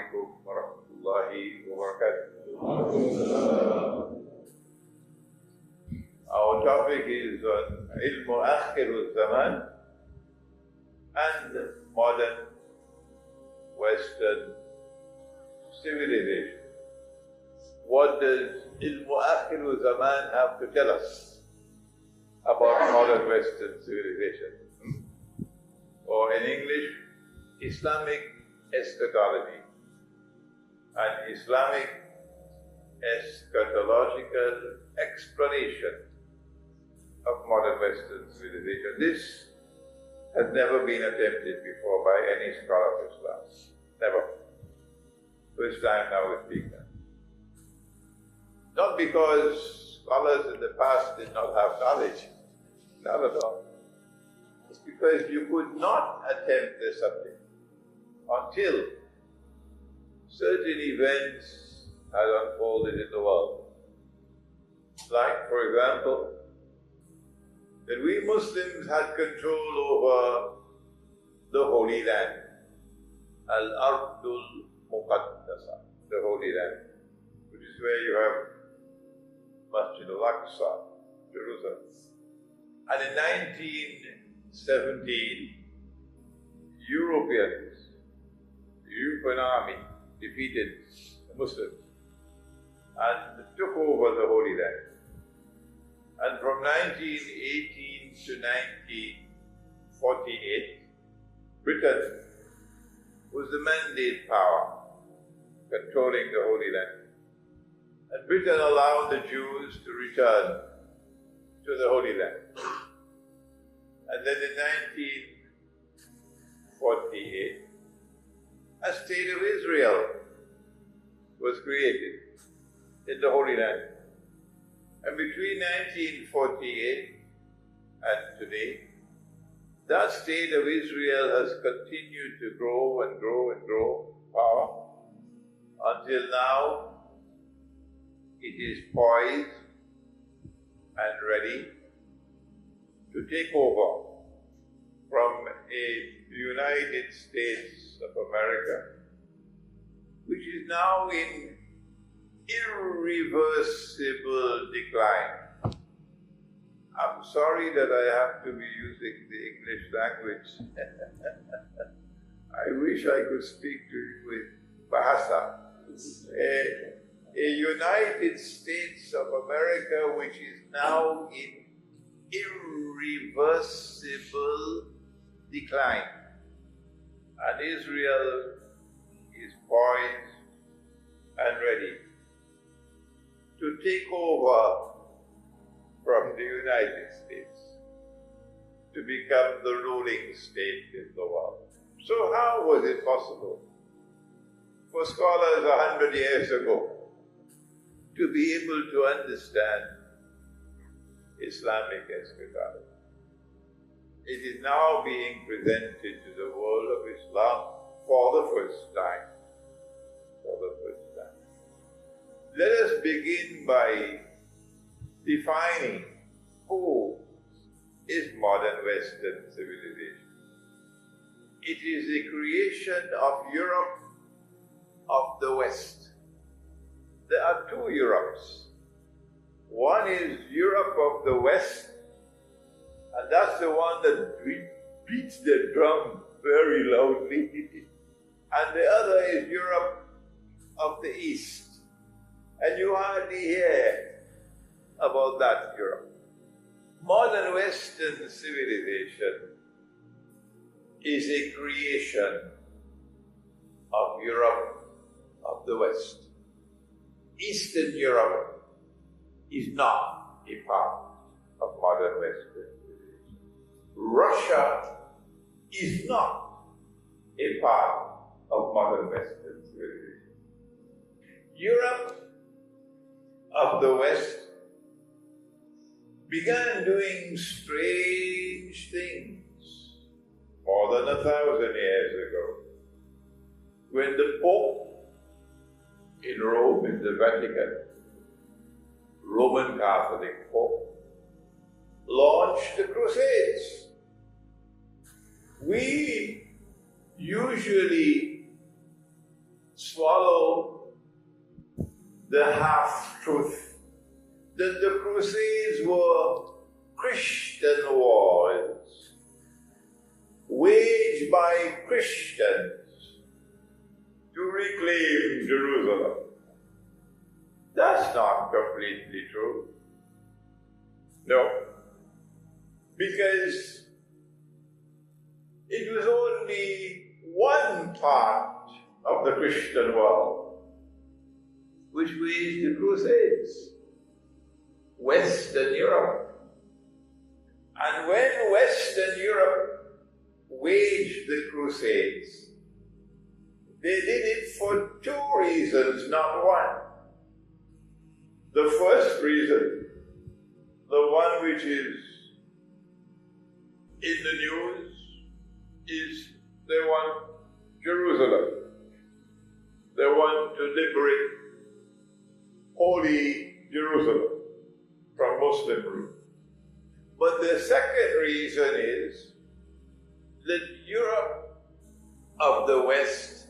alaikum wa rahmatullahi wa barakatuh. Our topic is on ilmu akhir zaman and modern Western civilization. What does ilmu akhir zaman have to tell us about modern Western civilization? Or in English, Islamic eschatology and Islamic eschatological explanation of modern Western civilization. This has never been attempted before by any scholar of Islam. Never. First time now we speak that. Not because scholars in the past did not have knowledge, not at all. It's because you could not attempt the subject until certain events had unfolded in the world. Like, for example, that we Muslims had control over the Holy Land, Al-Ardul Muqaddasa, the Holy Land, which is where you have Masjid Al-Aqsa, Jerusalem. And in 1917, Europeans, the European army defeated the Muslims and took over the Holy Land. And from 1918 to 1948, Britain was the mandate power controlling the Holy Land. And Britain allowed the Jews to return to the Holy Land. And then in 1948, a state of Israel was created in the Holy Land. And between 1948 and today, that state of Israel has continued to grow and grow and grow power until now it is poised and ready to take over from a United States of America, which is now in irreversible decline. I'm sorry that I have to be using the English language. I wish I could speak to you with Bahasa. A United States of America which is now in irreversible decline. And Israel is poised and ready to take over from the United States to become the ruling state in the world. So how was it possible for scholars 100 years ago to be able to understand Islamic eschatology? It is now being presented to the world of Islam for the first time. For the first time. Let us begin by defining who is modern Western civilization. It is the creation of Europe of the West. There are two Europes. One is Europe of the West, and that's the one that beats the drum very loudly. And the other is Europe of the East. And you hardly hear about that Europe. Modern Western civilization is a creation of Europe of the West. Eastern Europe is not a part of modern Western civilization. Russia is not a part of modern Western civilization. Europe of the West began doing strange things more than 1,000 years ago, when the Pope in Rome, in the Vatican, Roman Catholic Pope, launched the Crusades. We usually the half-truth that the Crusades were Christian wars waged by Christians to reclaim Jerusalem. That's not completely true. No. Because it was only one part of the Christian world which waged the Crusades, Western Europe. And when Western Europe waged the Crusades, they did it for two reasons, not one. The first reason, the one which is in the news, is they want Jerusalem. They want to liberate holy Jerusalem from Muslim rule. But the second reason is that Europe of the West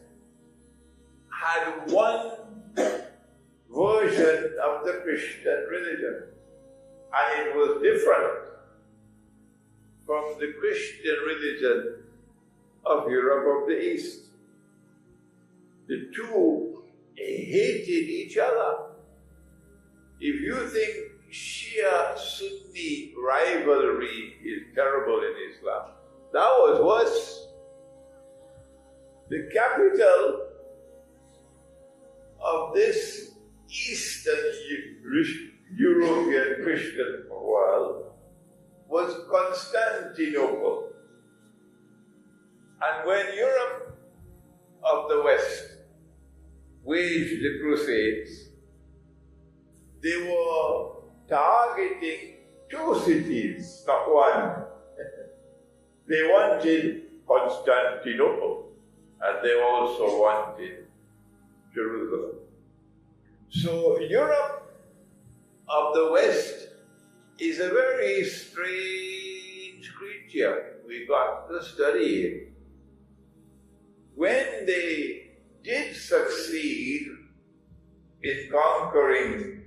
had one version of the Christian religion, and it was different from the Christian religion of Europe of the East. The two hated each other. If you think Shia-Sunni rivalry is terrible in Islam, that was worse. The capital of this Eastern European Christian world was Constantinople. And when Europe of the West waged the Crusades, they were targeting two cities, not one. They wanted Constantinople, and they also wanted Jerusalem. So Europe of the West is a very strange creature. We got to study it. When they did succeed in conquering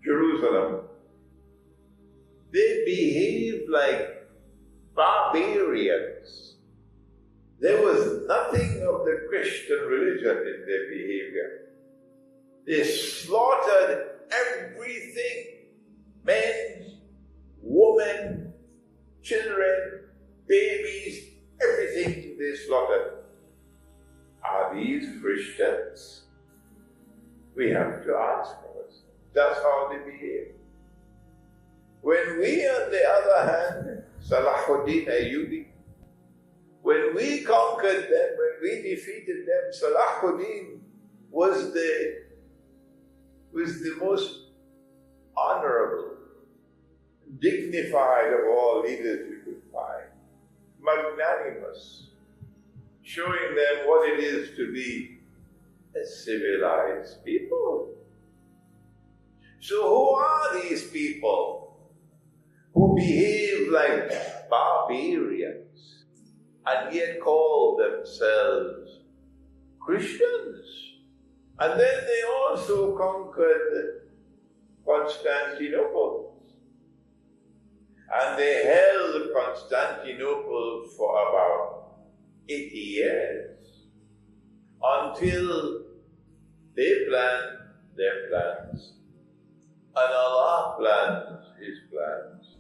Jerusalem, they behaved like barbarians. There was nothing of the Christian religion in their behavior. They slaughtered everything: men, women, children, babies, everything they slaughtered. Are these Christians? We have to ask ourselves. That's how they behave. When we, on the other hand, Salahuddin Ayyubi, when we conquered them, when we defeated them, Salahuddin was the most honorable, dignified of all leaders you could find, magnanimous, showing them what it is to be a civilized people. So who are these people who behave like barbarians and yet call themselves Christians? And then they also conquered Constantinople. And they held Constantinople for about 80 years until they planned their plans. And Allah plans His plans.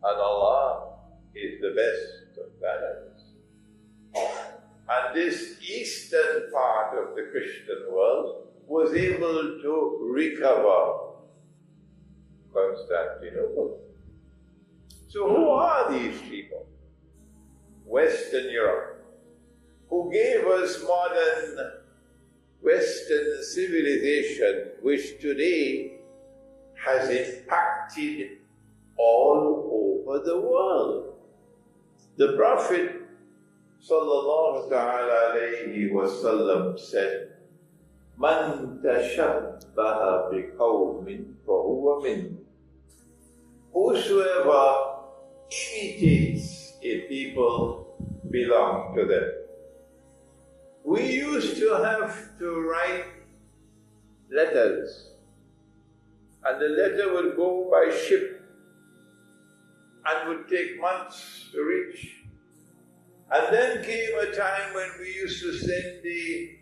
And Allah is the best of planners. And this eastern part of the Christian world was able to recover Constantinople. So who are these people? Western Europe, who gave us modern Western civilization, which today has impacted all over the world. The Prophet sallallahu ta'ala alayhi wa sallam said, "Man tashabbaha biqawmin fahuwa min." Whosoever imitates a people belong to them. We used to have to write letters, and the letter would go by ship and would take months to reach. And then came a time when we used to send the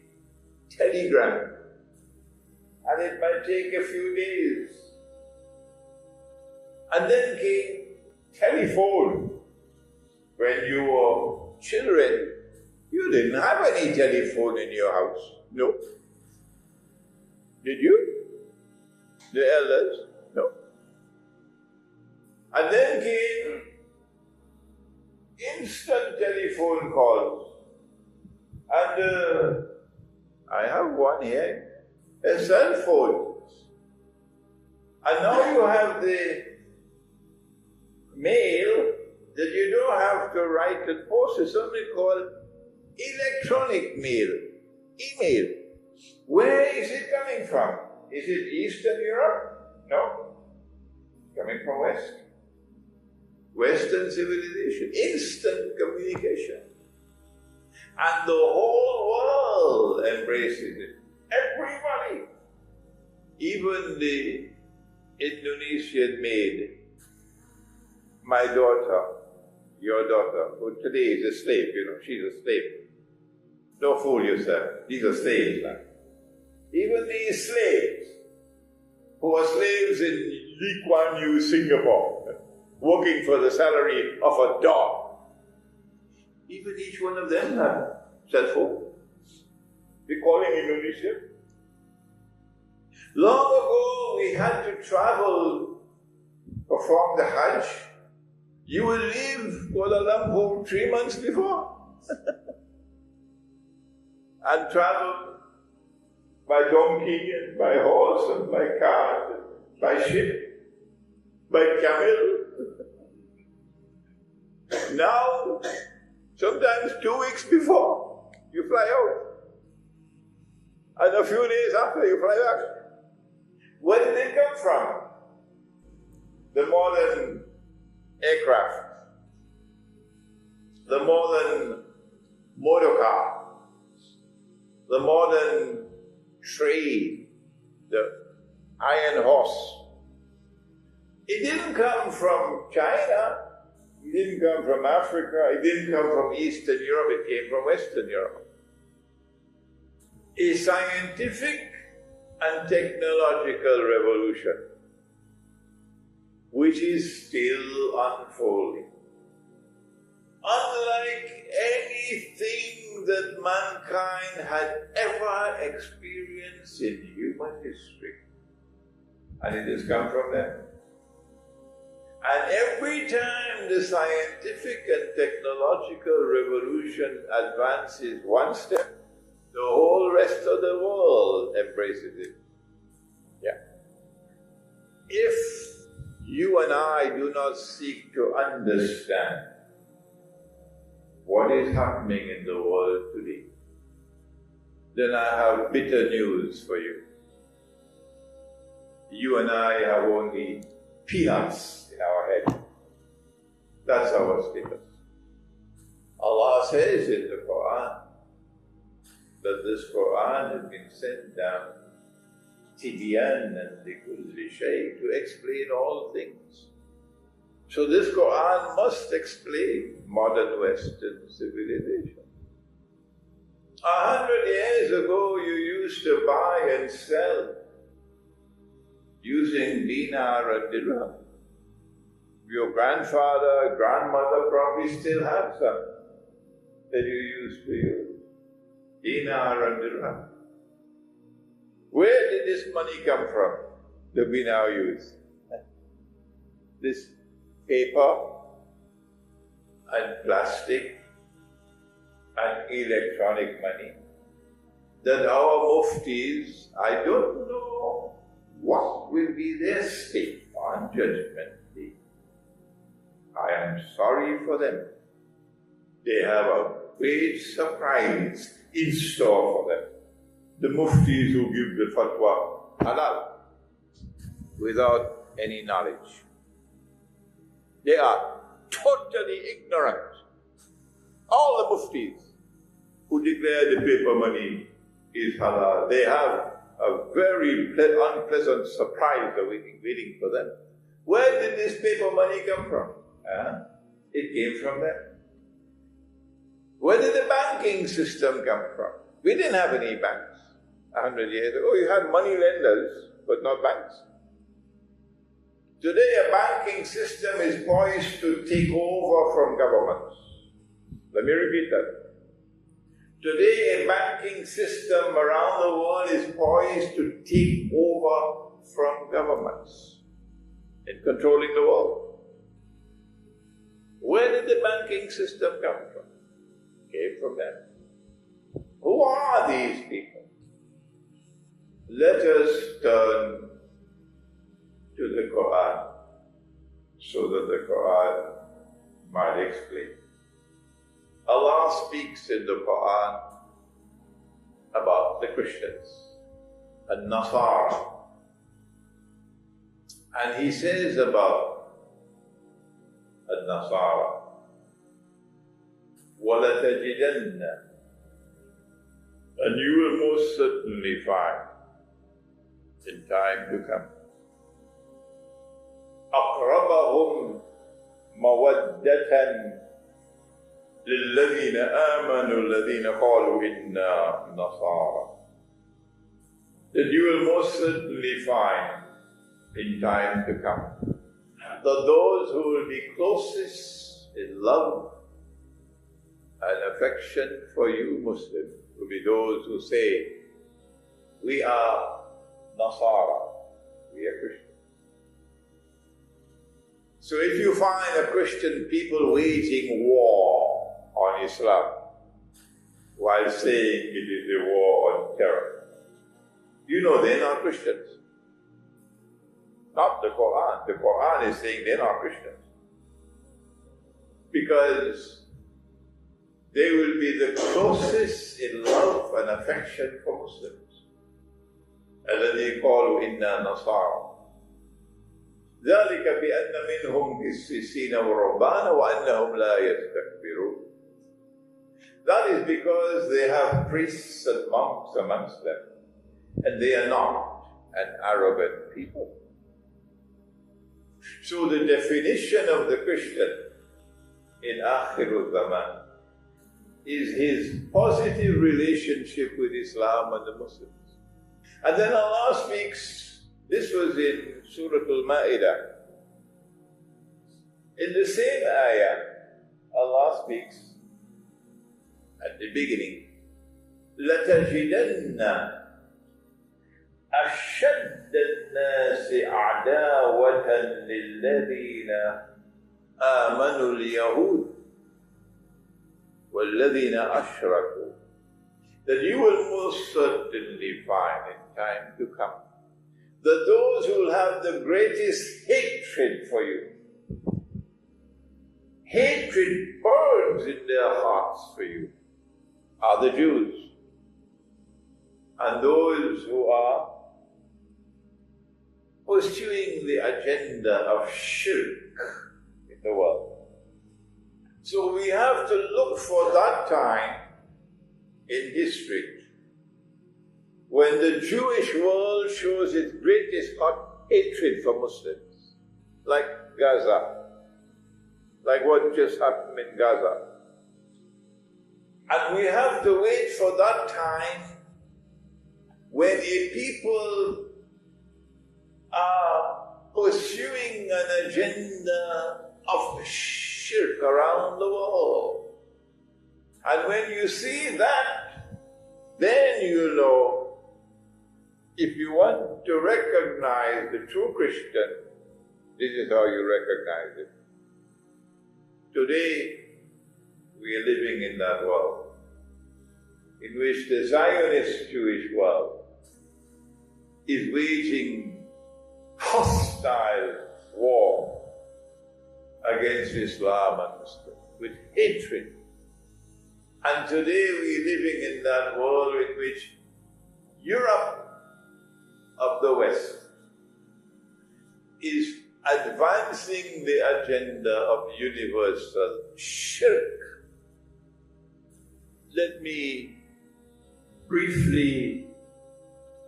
telegram, and it might take a few days. And then came telephone. When you were children, you didn't have any telephone in your house. No. Did you? The elders? No. And then came instant telephone calls. And I have one here, a cell phone. And now you have the mail that you don't have to write and post. It's something called electronic mail, email. Where is it coming from? Is it Eastern Europe? No. Coming from West. Western civilization, instant communication. And the whole world embraces it. Everybody. Even the Indonesian maid, my daughter, your daughter, who today is a slave, she's a slave. Don't fool yourself, these are slaves now. Even these slaves, who are slaves in Lee Kuan Yew, Singapore, working for the salary of a dog, even each one of them have cell phone. We're calling Indonesia. Long ago, we had to travel, perform the Hajj. You will leave Kuala Lumpur 3 months before and travel by donkey and by horse and by car, and by ship, by camel. Now, sometimes 2 weeks before, you fly out. And a few days after, you fly back. Where did it come from? The modern aircraft, the modern motor car, the modern train, the iron horse. It didn't come from China, it didn't come from Africa, it didn't come from Eastern Europe, it came from Western Europe. A scientific and technological revolution which is still unfolding. Unlike anything that mankind had ever experienced in human history. And it has come from them. And every time the scientific and technological revolution advances one step, the whole rest of the world embraces it. Yeah. If you and I do not seek to understand what is happening in the world today, then I have bitter news for you. You and I have only peanuts in our head. That's our status. Allah says in the Quran that this Quran has been sent down Tibyanan likulli shay, to explain all things. So this Quran must explain modern Western civilization. 100 years ago you used to buy and sell using dinar and dirham. Your grandfather, grandmother probably still have some that you used to use. Dinar and dirham. Where did this money come from that we now use? This paper and plastic and electronic money that our muftis, I don't know what will be their state on Judgment Day. I am sorry for them. They have a great surprise in store for them. The muftis who give the fatwa halal without any knowledge. They are totally ignorant. All the muftis who declare the paper money is halal, they have a very unpleasant surprise waiting for them. Where did this paper money come from? It came from them. Where did the banking system come from? We didn't have any banks 100 years ago. You had money lenders, but not banks. Today, a banking system is poised to take over from governments. Let me repeat that. Today, a banking system around the world is poised to take over from governments in controlling the world. Where did the banking system come from? It came from them. Who are these people? Let us turn to the Quran so that the Quran might explain. Allah speaks in the Quran about the Christians, An-Nasara. And He says about An-Nasara, وَلَتَجِدَنَّ, and you will most certainly find in time to come, أَقْرَبَهُمْ مَوَدَّةً لِلَّذِينَ آمَنُوا الَّذِينَ قَالُوا إِنَّا نَصَارَى, that you will most certainly find in time to come that those who will be closest in love and affection for you Muslims will be those who say, we are Nasara, we are Christians. So if you find a Christian people waging war on Islam while saying it is a war on terror, you know they're not Christians. Not the Quran. The Quran is saying they're not Christians. Because they will be the closest in love and affection for Muslims. الذي قالوا إنا نصارى ذلك بأن منهم قسيسين ورهبانا وأنهم لا يستكبرون. That is because they have priests and monks amongst them, and they are not an arrogant people. So the definition of the Christian in Akhirul Zaman is his positive relationship with Islam and the Muslims. And then Allah speaks, this was in Surah Al-Ma'idah. In the same ayah, Allah speaks at the beginning, لَتَجِدَنَّ أَشَدَّ النَّاسِ أَعْدَاوَةً لِلَّذِينَ آمَنُوا الْيَهُودِ وَالَّذِينَ أَشْرَكُوا, that you will most certainly find in time to come that those who will have the greatest hatred for you, hatred burns in their hearts for you, are the Jews and those who are pursuing the agenda of shirk in the world. So we have to look for that time in history when the Jewish world shows its greatest hatred for Muslims, like Gaza, like what just happened in Gaza. And we have to wait for that time when a people are pursuing an agenda of shirk around the world. And when you see that, then you know, if you want to recognize the true Christian, this is how you recognize it. Today, we are living in that world in which the Zionist Jewish world is waging hostile war against Islam and Muslims with hatred. And today we are living in that world in which Europe of the West is advancing the agenda of universal shirk. Let me briefly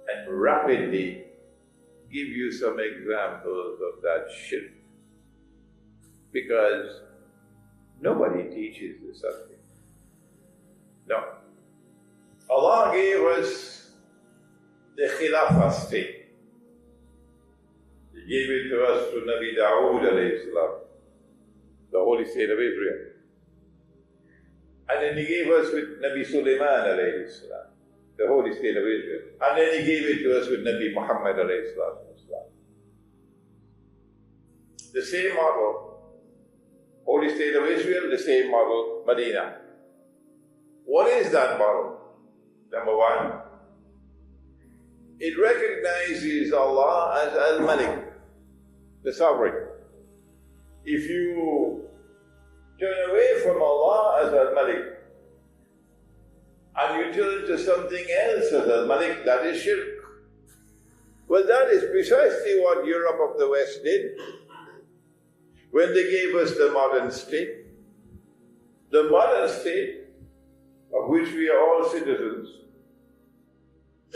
and rapidly give you some examples of that shirk, because nobody teaches this subject. No. Allah gave us the Khilafah state. He gave it to us through Nabi Dawood alayhi salam, the holy state of Israel. And then He gave us with Nabi Sulaiman alayhi salam, the holy state of Israel. And then He gave it to us with Nabi Muhammad alayhi salam. The same model, holy state of Israel, the same model, Medina. What is that model? Number one, it recognizes Allah as Al-Malik, the sovereign. If you turn away from Allah as Al-Malik and you turn to something else as Al-Malik, that is shirk. Well, that is precisely what Europe of the West did when they gave us the modern state. The modern state, of which we are all citizens,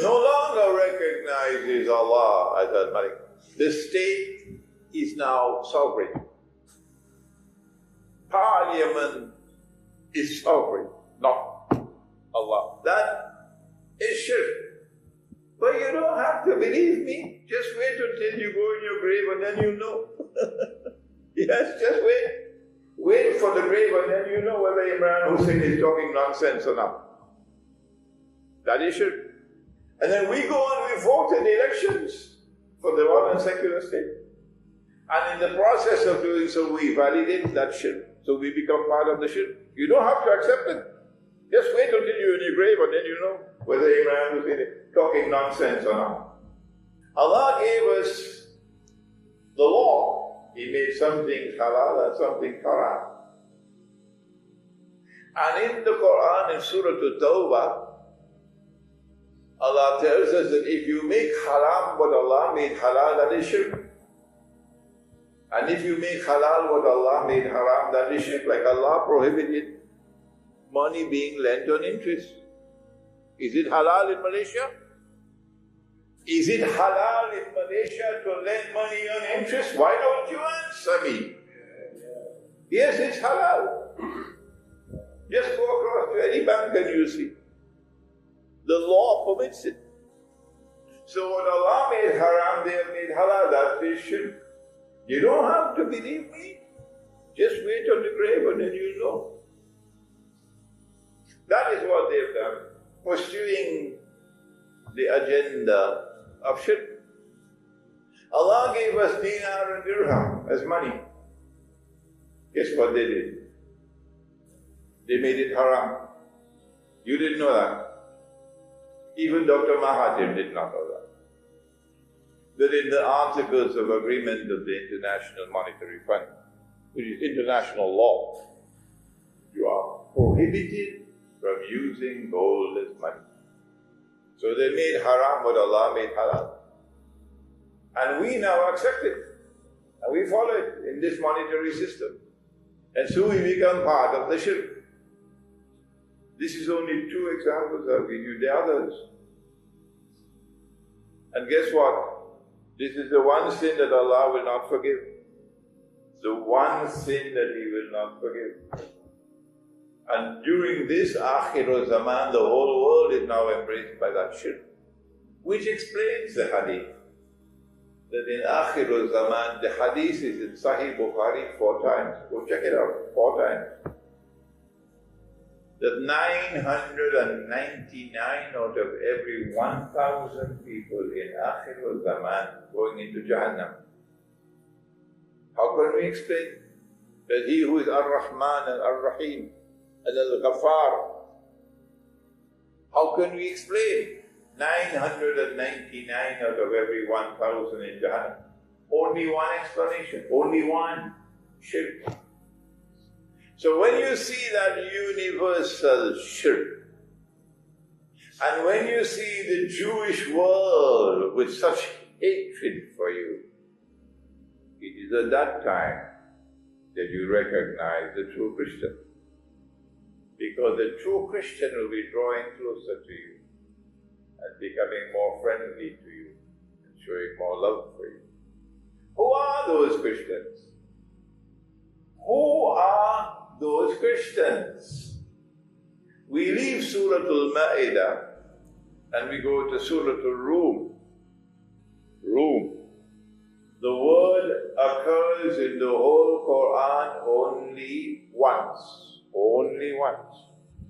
no longer recognizes Allah as Al-Malik. The state is now sovereign. Parliament is sovereign, not Allah. That is shirk. But you don't have to believe me. Just wait until you go in your grave and then you know. Yes, just wait. Wait for the grave and then you know whether Imran Hosein is talking nonsense or not. That is shirk. And then we go and we vote in the elections for the modern secular state. And in the process of doing so, we validate that shirk. So we become part of the shirk. You don't have to accept it. Just wait until you're in your grave and then you know whether Imran Hosein is talking nonsense or not. Allah gave us the law. He made some things halal and something haram. And in the Quran, in Surah At-Tawbah, Allah tells us that if you make haram what Allah made halal, that is shirk. And if you make halal what Allah made haram, that is shirk. Like Allah prohibited money being lent on interest. Is it halal in Malaysia? Is it halal in Malaysia to lend money on interest? Why don't you answer me? Yes, it's halal. Just go across to any bank and you see. The law permits it. So what Allah made haram, they have made halal. That is shirk. You don't have to believe me. Just wait on the grave and then you know. That is what they've done, pursuing the agenda of shirk. Allah gave us dinar and dirham as money. Guess what they did? They made it haram. You didn't know that. Even Dr. Mahathir did not know that. That in the Articles of Agreement of the International Monetary Fund, which is international law, you are prohibited from using gold as money. So they made haram what Allah made halal. And we now accept it. And we follow it in this monetary system. And so we become part of the shirk. This is only two examples. I'll give you the others. And guess what? This is the one sin that Allah will not forgive. The one sin that He will not forgive. And during this Akhir Zaman, the whole world is now embraced by that shirk. Which explains the hadith. That in Akhir Zaman, the hadith is in Sahih Bukhari 4 times. Go check it out, 4 times. That 999 out of every 1,000 people in Akhir Zaman going into Jahannam. How can we explain that He who is Ar-Rahman and Ar-Rahim and Al-Ghaffar, how can we explain 999 out of every 1,000 in Jahannam? Only one explanation, only one: shirk. So when you see that universal shirk, and when you see the Jewish world with such hatred for you, it is at that time that you recognize the true Christian. Because the true Christian will be drawing closer to you and becoming more friendly to you and showing more love for you. Who are those Christians? Who are those Christians? We leave Surah Al-Ma'idah and we go to Surah Al-Rum. Rum. The word occurs in the whole Quran only once. Only once.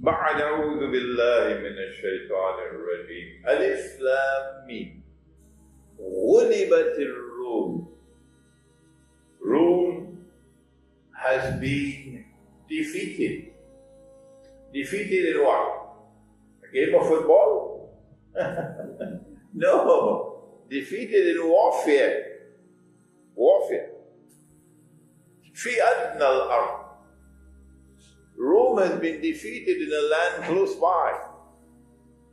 بعد أعوذ بالله من الشيطان الرجيم ألف لام ميم غلبت الروم. Rome has been defeated. Defeated in what? A game of football? No. Defeated in warfare. Warfare. في أدنى الأرض. Rome has been defeated in a land close by,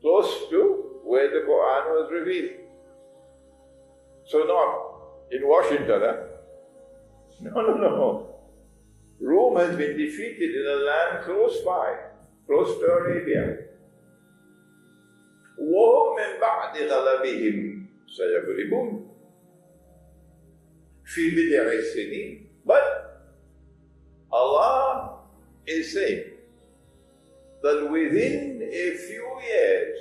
close to where the Quran was revealed. So not in Washington, huh? No. Rome has been defeated in a land close by, close to Arabia. وهم من بعد غلبهم سيغلبون في بضع سنين. But Allah is saying that within a few years,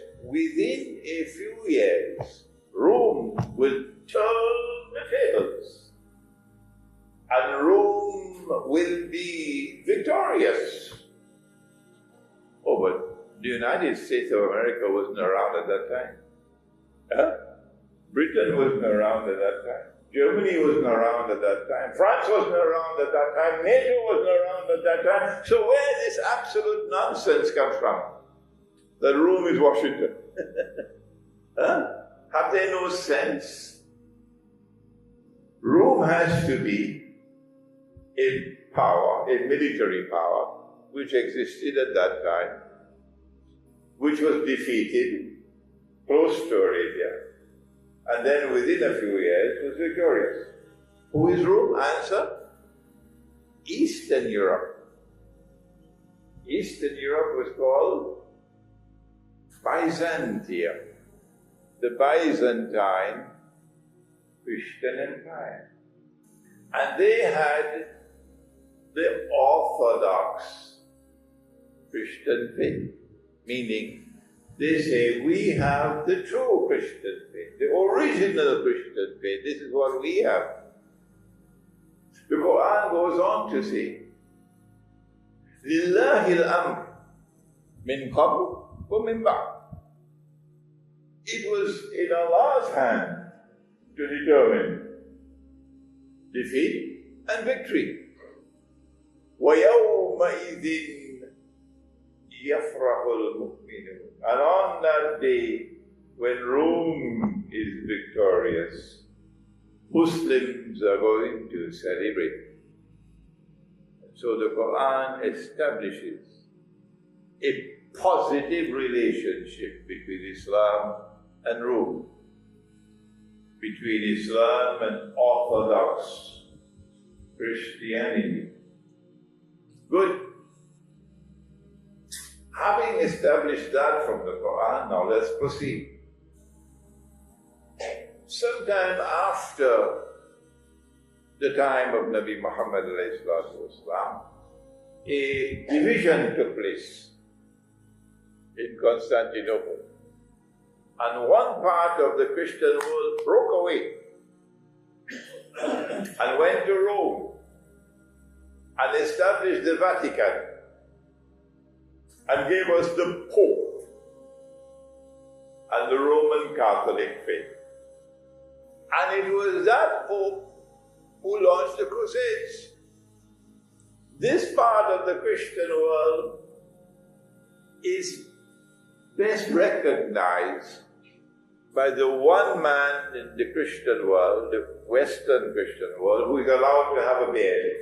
Rome will turn the tables and Rome will be victorious. Oh, but the United States of America wasn't around at that time. Huh? Britain wasn't around at that time. Germany wasn't around at that time. France wasn't around at that time. NATO wasn't around at that time. So where this absolute nonsense comes from? That Rome is Washington. Huh? Have they no sense? Rome has to be a power, a military power, which existed at that time, which was defeated close to Arabia, and then within a few years was victorious. Who is Rome? Answer: Eastern Europe. Eastern Europe was called Byzantium, the Byzantine Christian Empire. And they had the Orthodox Christian faith, meaning they say, we have the true Christian faith, the original Christian faith. This is what we have. The Quran goes on to say, لِلَّهِ الْأَمْرِ مِنْ قَبْلُ وَمِنْ بَعْدُ. It was in Allah's hand to determine defeat and victory. وَيَوْمَئِذٍ يَفْرَحُ الْمُؤْمِنُونَ. And on that day, when Rome is victorious, Muslims are going to celebrate. So the Quran establishes a positive relationship between Islam and Rome, between Islam and Orthodox Christianity. Good. Having established that from the Quran, now let's proceed. Sometime after the time of Nabi Muhammad ﷺ, a division took place in Constantinople. And one part of the Christian world broke away and went to Rome and established the Vatican and gave us the Pope and the Roman Catholic faith. And it was that Pope who launched the Crusades. This part of the Christian world is best recognized by the one man in the Christian world, the Western Christian world, who is allowed to have a beard.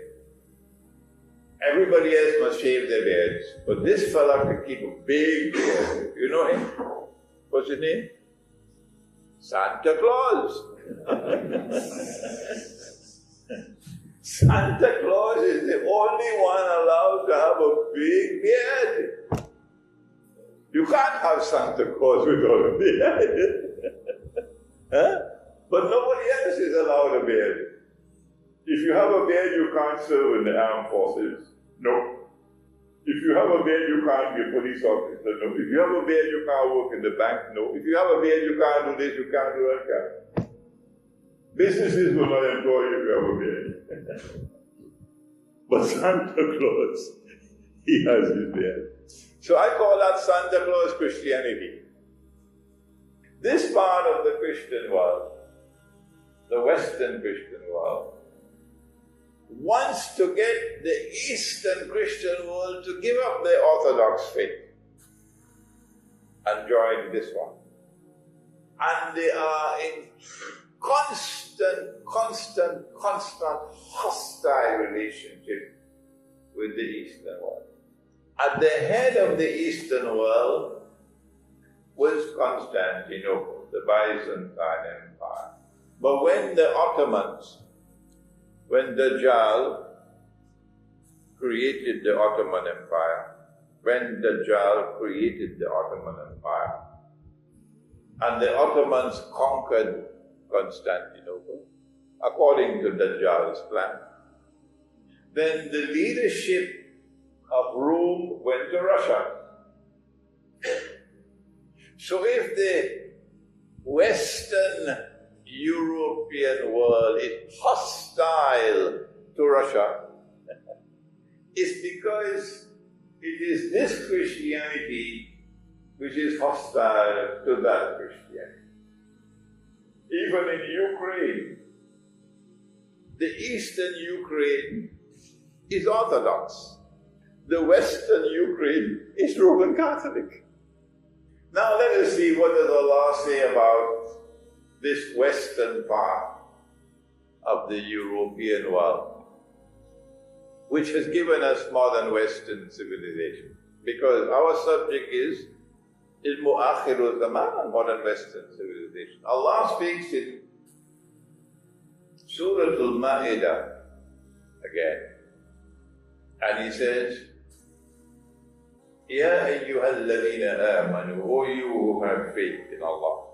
Everybody else must shave their beards, but this fella can keep a big beard. You know him? What's his name? Santa Claus. Santa Claus is the only one allowed to have a big beard. You can't have Santa Claus without a beard. Huh? But nobody else is allowed a beard. If you have a beard, you can't serve in the armed forces. No. If you have a beard, you can't be a police officer. No. If you have a beard, you can't work in the bank. No. If you have a beard, you can't do this, you can't do that. Businesses will not employ you if you have a beard. But Santa Claus, he has his beard. So I call that Santa Claus Christianity. This part of the Christian world, the Western Christian world, wants to get the Eastern Christian world to give up their Orthodox faith and join this one. And they are in constant hostile relationship with the Eastern world. At the head of the Eastern world was Constantinople, the Byzantine Empire. But when the Ottomans, when Dajjal created the Ottoman Empire, and the Ottomans conquered Constantinople, according to Dajjal's plan, then the leadership of Rome went to Russia. So if the Western European world is hostile to Russia, it's because it is this Christianity which is hostile to that Christianity. Even in Ukraine, the Eastern Ukraine is Orthodox. The Western Ukraine is Roman Catholic. Now let us see what does Allah say about this Western part of the European world, which has given us modern Western civilization. Because our subject is Ilmu Akhirul Zaman, modern Western civilization. Allah speaks in Surah Al-Ma'idah again, and He says, Ya ayyuhalladhina amanu, O you who have faith in Allah,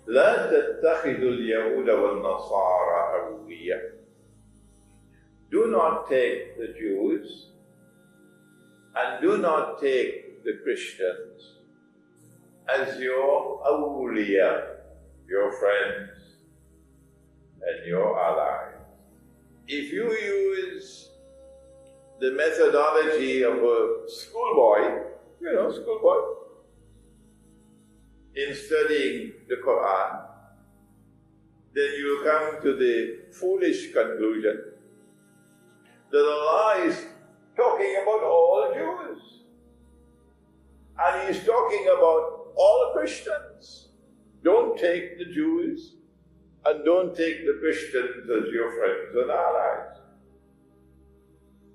لا تتخذوا اليهود والنصارى أولياء. Do not take the Jews and do not take the Christians as your awliya, your friends and your allies. If you use the methodology of a schoolboy, in studying the Quran, then you come to the foolish conclusion that Allah is talking about all Jews. And He's talking about all Christians. Don't take the Jews and don't take the Christians as your friends and allies.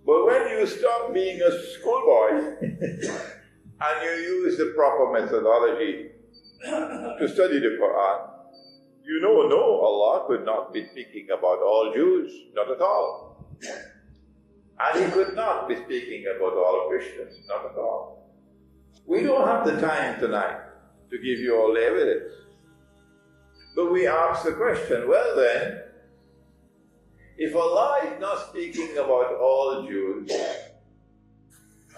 But when you stop being a schoolboy and you use the proper methodology to study the Quran, you know, no, Allah could not be speaking about all Jews, not at all. And He could not be speaking about all Christians, not at all. We don't have the time tonight to give you all the evidence. But we ask the question, well then, if Allah is not speaking about all Jews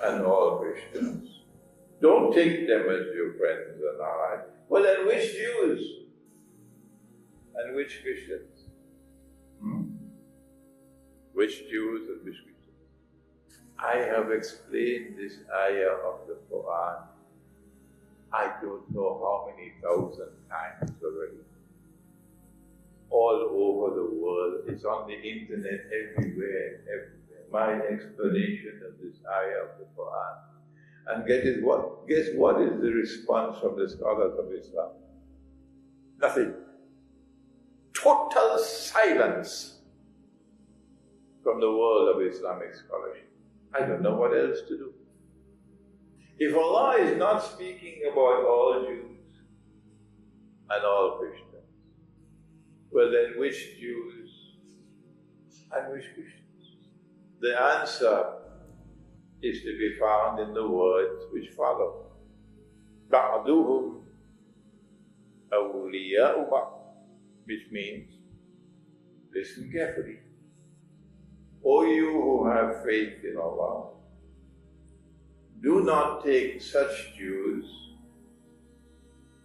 and all Christians, don't take them as your friends and allies. Well then, which Jews and which Christians? Which Jews and which Christians? I have explained this ayah of the Quran, I don't know how many thousand times already. All over the world, it's on the internet everywhere. My explanation of this ayah of the Quran. And guess what is the response from the scholars of Islam? Nothing. Total silence from the world of Islamic scholarship. I don't know what else to do. If Allah is not speaking about all Jews and all Christians, well then which Jews and which Christians? The answer is to be found in the words which follow. بَعْضُهُمْ أَوْلِيَاءُ بَعْضٍ, which means, listen carefully. O you who have faith in Allah, do not take such Jews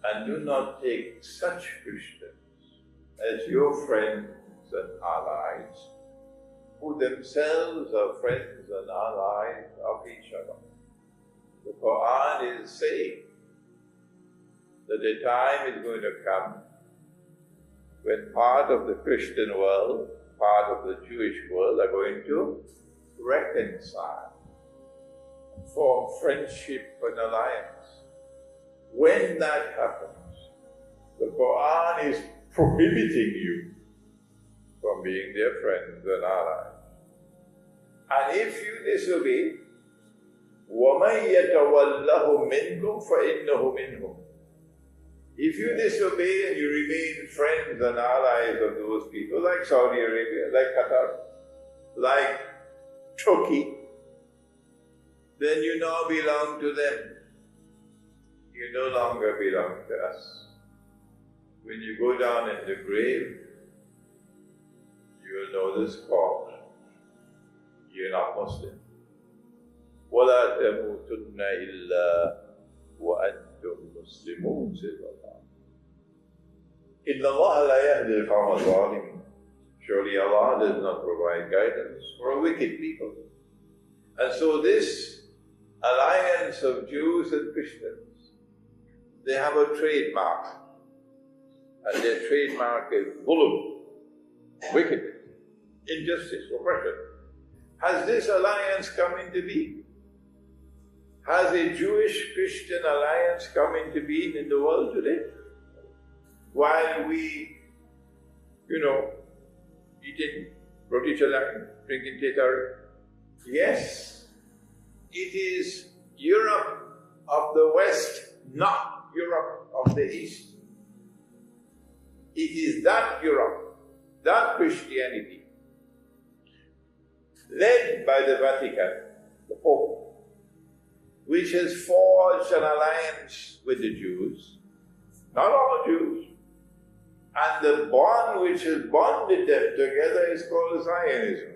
and do not take such Christians as your friends and allies, who themselves are friends and allies of each other. The Quran is saying that a time is going to come when part of the Christian world, part of the Jewish world are going to reconcile, form friendship and alliance. When that happens, the Quran is prohibiting you from being their friends and allies. And if you disobey, وَمَنْ يَتَوَلَّهُ مِنْكُمْ فَإِنَّهُ مِنْهُمْ. If you disobey and you remain friends and allies of those people, like Saudi Arabia, like Qatar, like Turkey, then you now belong to them. You no longer belong to us. When you go down in the grave, you will know this call. You're not Muslim. وَلَا تَمُوتُنَّ إِلَّا وَأَنْتُمْ مُسْلِمُونَ, says Allah. إِنَّ اللَّهَ لَا يَهْدِي الْقَوْمَ الظَّالِمِينَ. Surely Allah does not provide guidance for wicked people. And so this alliance of Jews and Christians, they have a trademark. And their trademark is zulm, wickedness, injustice, oppression. Has this alliance come into being? Has a Jewish-Christian alliance come into being in the world today? While we, eating roti chalang, drinking tetari. Yes, it is Europe of the West, not Europe of the East. It is that Europe, that Christianity, led by the Vatican, the Pope, which has forged an alliance with the Jews, not all Jews, and the bond which has bonded them together is called Zionism.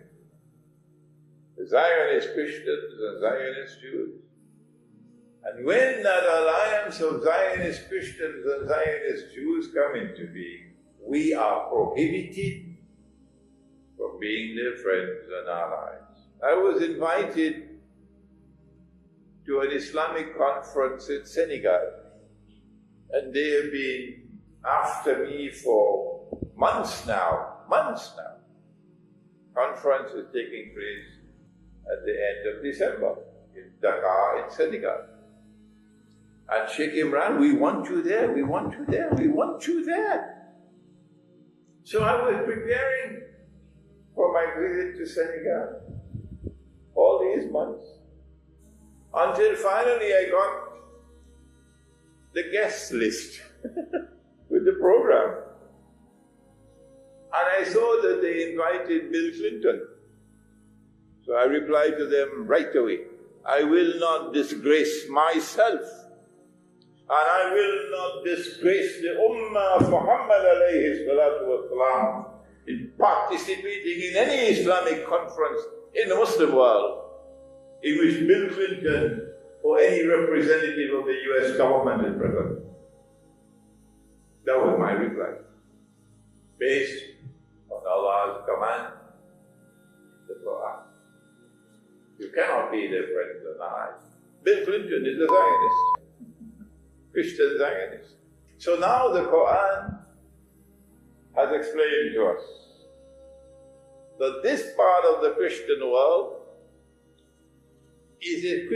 The Zionist Christians and Zionist Jews. And when that alliance of Zionist Christians and Zionist Jews come into being, we are prohibited from being their friends and allies. I was invited to an Islamic conference in Senegal, and they have been after me for months now. Conference is taking place at the end of December in Dakar in Senegal. And Sheikh Imran, we want you there, we want you there, we want you there. So I was preparing for my visit to Senegal all these months, until finally I got the guest list with the program. And I saw that they invited Bill Clinton. So I replied to them right away, I will not disgrace myself, and I will not disgrace the Ummah of Muhammad alayhi salatu wasalam in participating in any Islamic conference in the Muslim world in which Bill Clinton or any representative of the US government is present. That was my reply, based on Allah's command, the Quran. You cannot be their friends and allies. Bill Clinton is a Zionist, Christian Zionist. So now the Quran has explained to us that this part of the Christian world is a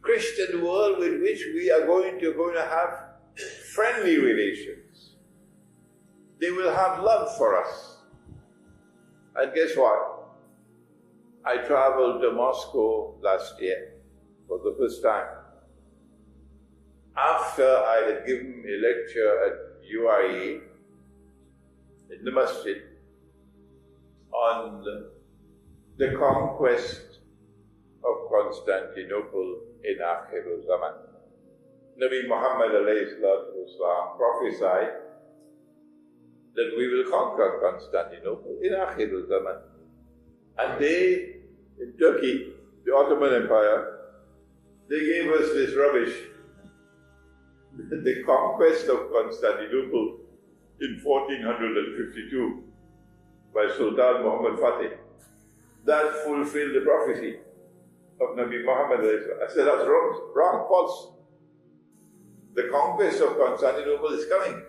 Christian world with which we are going to have friendly relations. They will have love for us. And guess what? I traveled to Moscow last year for the first time. After I had given a lecture at UIE in the masjid on the conquest of Constantinople in Akhirul Zaman. Nabi Muhammad alayhi salatu wasalam prophesied that we will conquer Constantinople in Akhirul Zaman. And they, in Turkey, the Ottoman Empire, they gave us this rubbish. The conquest of Constantinople in 1452 by Sultan Muhammad Fatih, that fulfilled the prophecy of Nabi Muhammad. I said, that's wrong, false. The conquest of Constantinople is coming.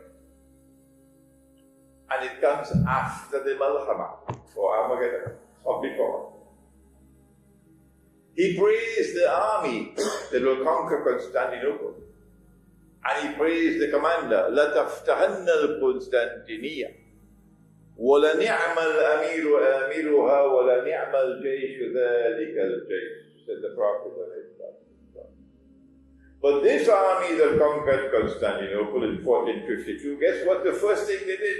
And it comes after the Malhama, or Armageddon, or before. He praised the army that will conquer Constantinople. And he praised the commander, لَتَفْتَحَنَّ الْقُنْسْتَنْتِنِيَّةِ وَلَنِعْمَ الْأَمِيرُ آمِرُهَا وَلَنِعْمَ الْجَيْشُ ذَلِكَ الْجَيْشُ, said the Prophet. But this army that conquered Constantinople in 1452, guess what the first thing they did?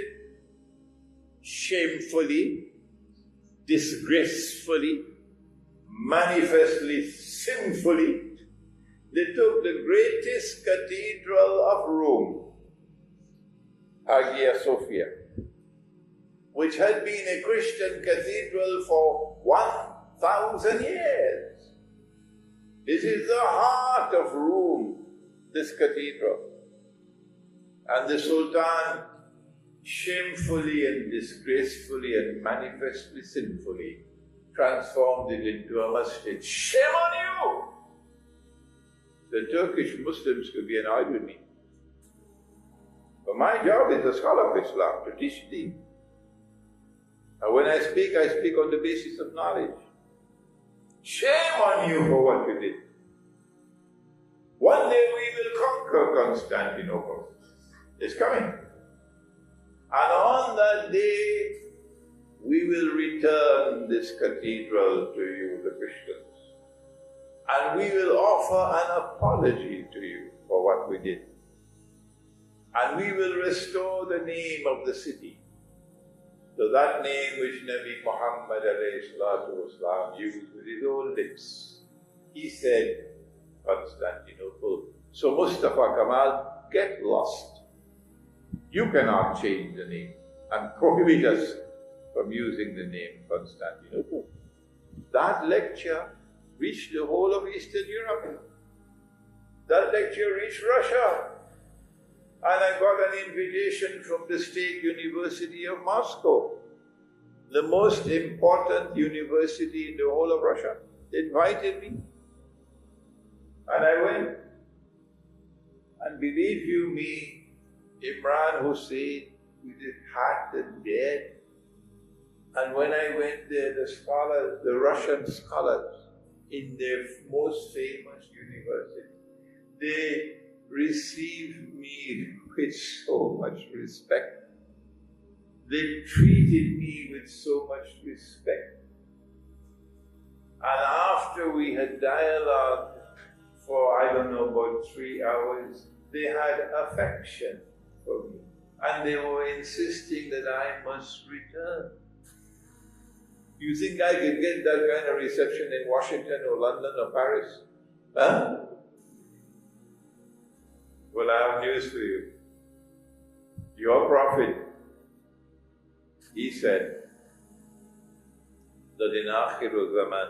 Shamefully, disgracefully, manifestly sinfully, they took the greatest cathedral of Rome, Hagia Sophia, which had been a Christian cathedral for 1,000 years. This is the heart of Rome, this cathedral. And the Sultan shamefully and disgracefully and manifestly sinfully transformed it into a masjid. Shame on you! The Turkish Muslims could be annoyed with me. But my job is a scholar of Islam, to teach deen. And when I speak on the basis of knowledge. Shame on you for what you did. One day we will conquer Constantinople. It's coming. And on that day, we will return this cathedral to you, the Christians. And we will offer an apology to you for what we did. And we will restore the name of the city. So that name which Nabi Muhammad ﷺ used with his own lips. He said, Constantinople. So Mustafa Kamal, get lost. You cannot change the name and prohibit us from using the name Constantinople. That lecture reached the whole of Eastern Europe. That lecture reached Russia. And I got an invitation from the State University of Moscow, the most important university in the whole of Russia. They invited me. And I went. And believe you me, Imran Hosein with his hat and beard. And when I went there, the scholars, the Russian scholars, in their most famous university, they received me with so much respect. They treated me with so much respect. And after we had dialogued for, I don't know, about 3 hours, they had affection for me. And they were insisting that I must return. You think I could get that kind of reception in Washington or London or Paris? Huh? Well, I have news for you. Your prophet, he said that in Akhirul Zaman,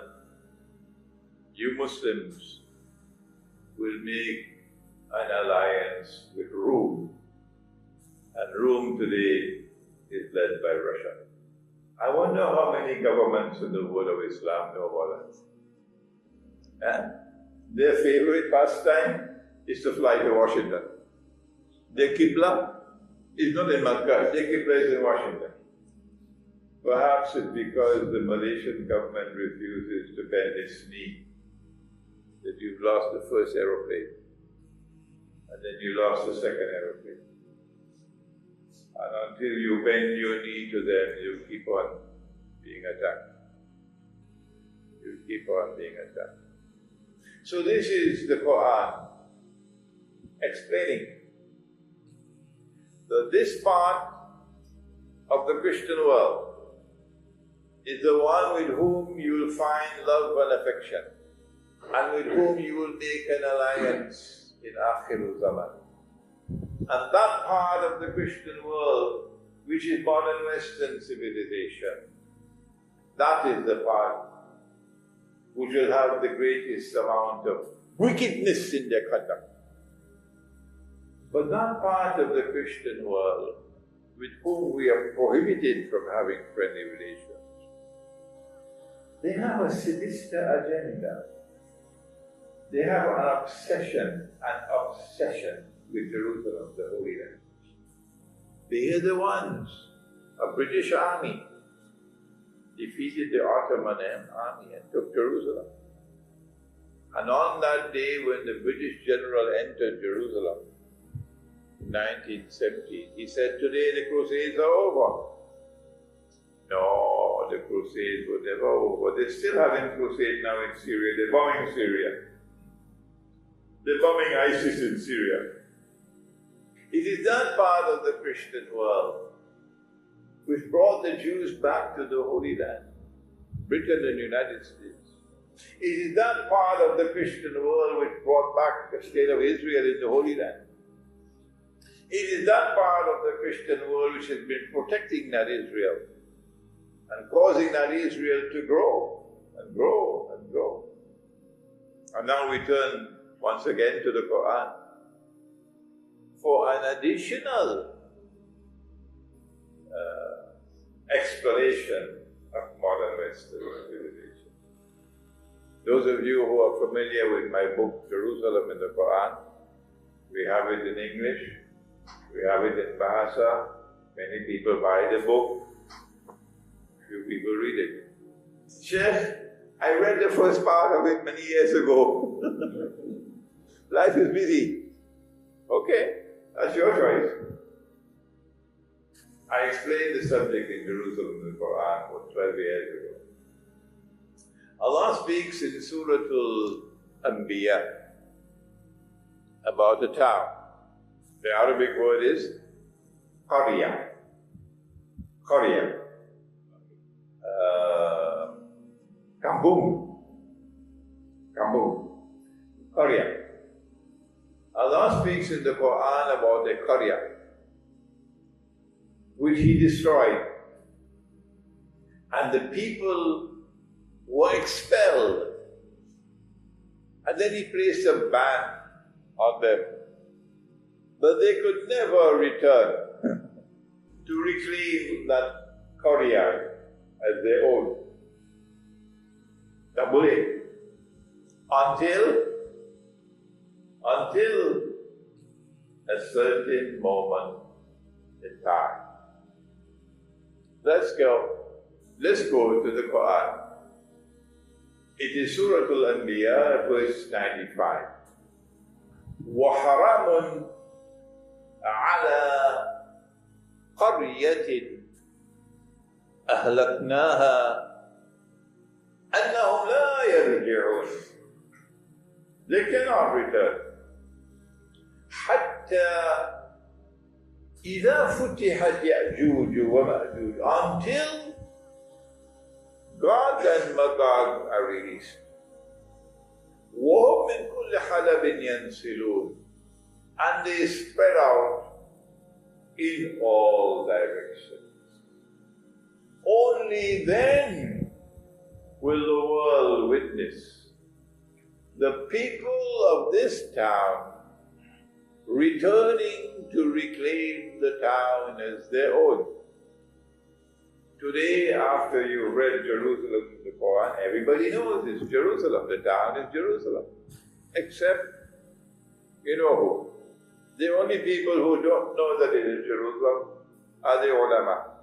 you Muslims will make an alliance with Rome. And Rome today is led by Russia. I wonder how many governments in the world of Islam know about that. And their favorite pastime is to fly to Washington. Their Qibla is not in Makkah, their Qibla is in Washington. Perhaps it's because the Malaysian government refuses to bend its knee that you've lost the first aeroplane, and then you lost the second aeroplane. And until you bend your knee to them, you keep on being attacked. You keep on being attacked. So this is the Quran explaining that this part of the Christian world is the one with whom you will find love and affection. and with whom you will make an alliance in Akhirul Zaman. And that part of the Christian world, which is modern Western civilization, that is the part which will have the greatest amount of wickedness in their conduct. But that part of the Christian world with whom we are prohibited from having friendly relations, they have a sinister agenda. They have an obsession with Jerusalem, the Holy Land. They are the ones, a British army, defeated the Ottoman army and took Jerusalem. And on that day when the British general entered Jerusalem, in 1917, he said, "Today the Crusades are over." No, the Crusades were never over. They're still having crusade now in Syria. They're bombing Syria. They're bombing ISIS in Syria. It is that part of the Christian world which brought the Jews back to the Holy Land, Britain and the United States. It is that part of the Christian world which brought back the state of Israel in the Holy Land. It is that part of the Christian world which has been protecting that Israel and causing that Israel to grow and grow and grow. And now we turn once again to the Quran for an additional explanation of modern Western civilization. Those of you who are familiar with my book, Jerusalem in the Quran, we have it in English, we have it in Bahasa. Many people buy the book, few people read it. Sheikh, I read the first part of it many years ago. Life is busy. Okay, that's your choice. I explained the subject in Jerusalem in the Quran about 12 years ago. Allah speaks in Surah Al-Anbiya about a town. The Arabic word is Qarya. Qarya. Kampung. Qarya. Allah speaks in the Quran about a Qarya which He destroyed, and the people were expelled, and then He placed a ban on them, but they could never return to reclaim that Qarya as their own. Tak boleh. Until a certain moment in time. Let's go to the Quran. It is Surah Al-Anbiya, verse 95. وَحَرَامٌ عَلَى قَرْيَةٍ أَهْلَكْنَاهَا أَنَّهُمْ لَا يَرْجِعُونَ. They cannot return. حَتَّى إِذَا فُتِحَتْ يَأْجُوجُ وَمَأْجُوجُ, until Gog and Magog are released. وَهُمْ مِنْ كُلِّ حَلَبٍ يَنْسِلُونَ, and they spread out in all directions. Only then will the world witness the people of this town returning to reclaim the town as their own. Today, after you read Jerusalem in the Quran, everybody knows it's Jerusalem. The town is Jerusalem. Except, you know who? The only people who don't know that it is Jerusalem are the ulama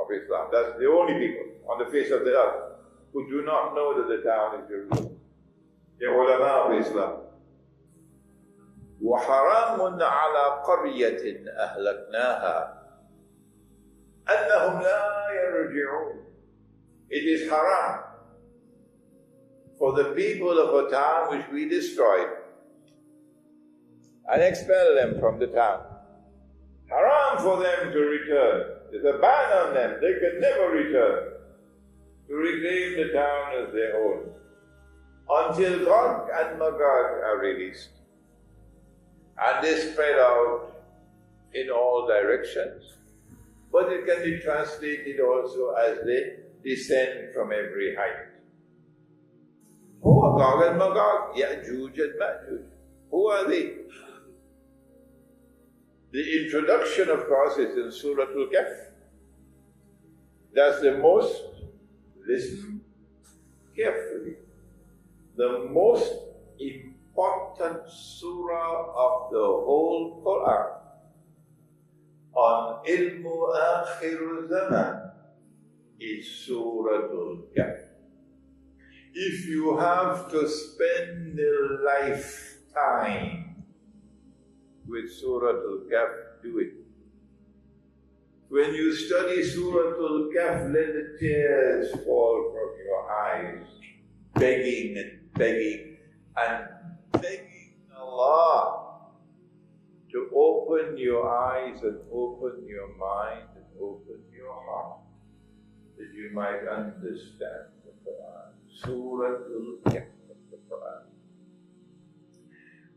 of Islam. That's the only people on the face of the earth who do not know that the town is Jerusalem. The ulama of Islam. وَحَرَامٌ عَلَى قَرْيَةٍ أَهْلَكْنَاهَا أَنَّهُمْ لَا يَرْجِعُونَ. It is haram for the people of a town which we destroyed and expel them from the town. Haram for them to return. There's a ban on them. They can never return to reclaim the town as their own. until Gog and Magog are released. And they spread out in all directions. But it can be translated also as they descend from every height. Who are Gog and Magog? Ya'juj and Ma'juj. Who are they? The introduction, of course, is in Surah Al-Kahf. That's the most, listen carefully, the most important surah of the whole Quran on ilmu akhir zaman is Surah Al-Kahf. If you have to spend a lifetime with Surah Al-Kahf, do it. When you study Surah Al-Kahf, let the tears fall from your eyes, begging and begging and begging Allah to open your eyes and open your mind and open your heart, that you might understand the Quran. Surah Al-Kahf of the Quran.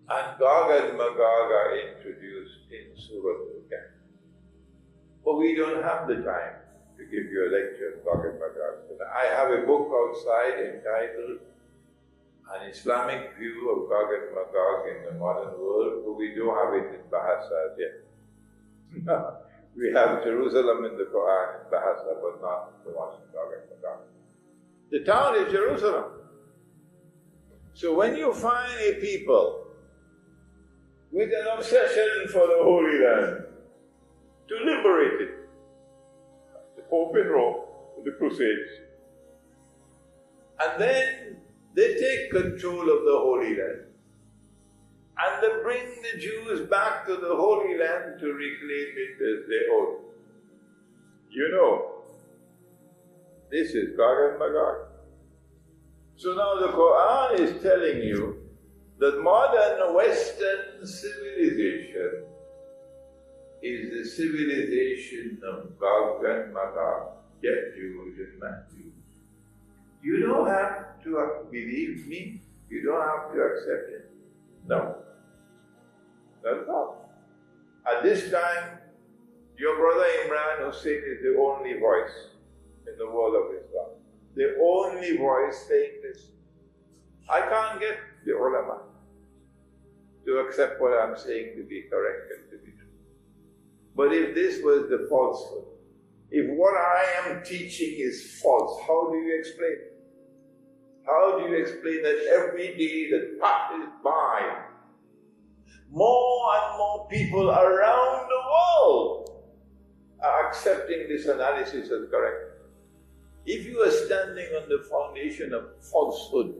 And Gog and Magog are introduced in Surah Al-Kahf. But we don't have the time to give you a lecture on Gog and Magog. I have a book outside entitled An Islamic View of Gog and Magog in the Modern World, but we don't have it in Bahasa yet. We have Jerusalem in the Quran in Bahasa, but not the one in Gog and Magog. The town is Jerusalem. So when you find a people with an obsession for the Holy Land, to liberate it, the Pope in Rome, the Crusades, and then they take control of the Holy Land, and they bring the Jews back to the Holy Land to reclaim it as their own. You know, this is Gog and Magog. So now the Quran is telling you that modern Western civilization is the civilization of Gog and Magog, Ya'juj and Ma'juj. You don't have to believe me, you don't have to accept it. No. That's all. At this time, your brother Imran Hosein is the only voice in the world of Islam. The only voice saying this. I can't get the ulama to accept what I'm saying to be correct and to be true. But if this was the falsehood, if what I am teaching is false, how do you explain it? How do you explain that every day that passes by, more and more people around the world are accepting this analysis as correct? If you are standing on the foundation of falsehood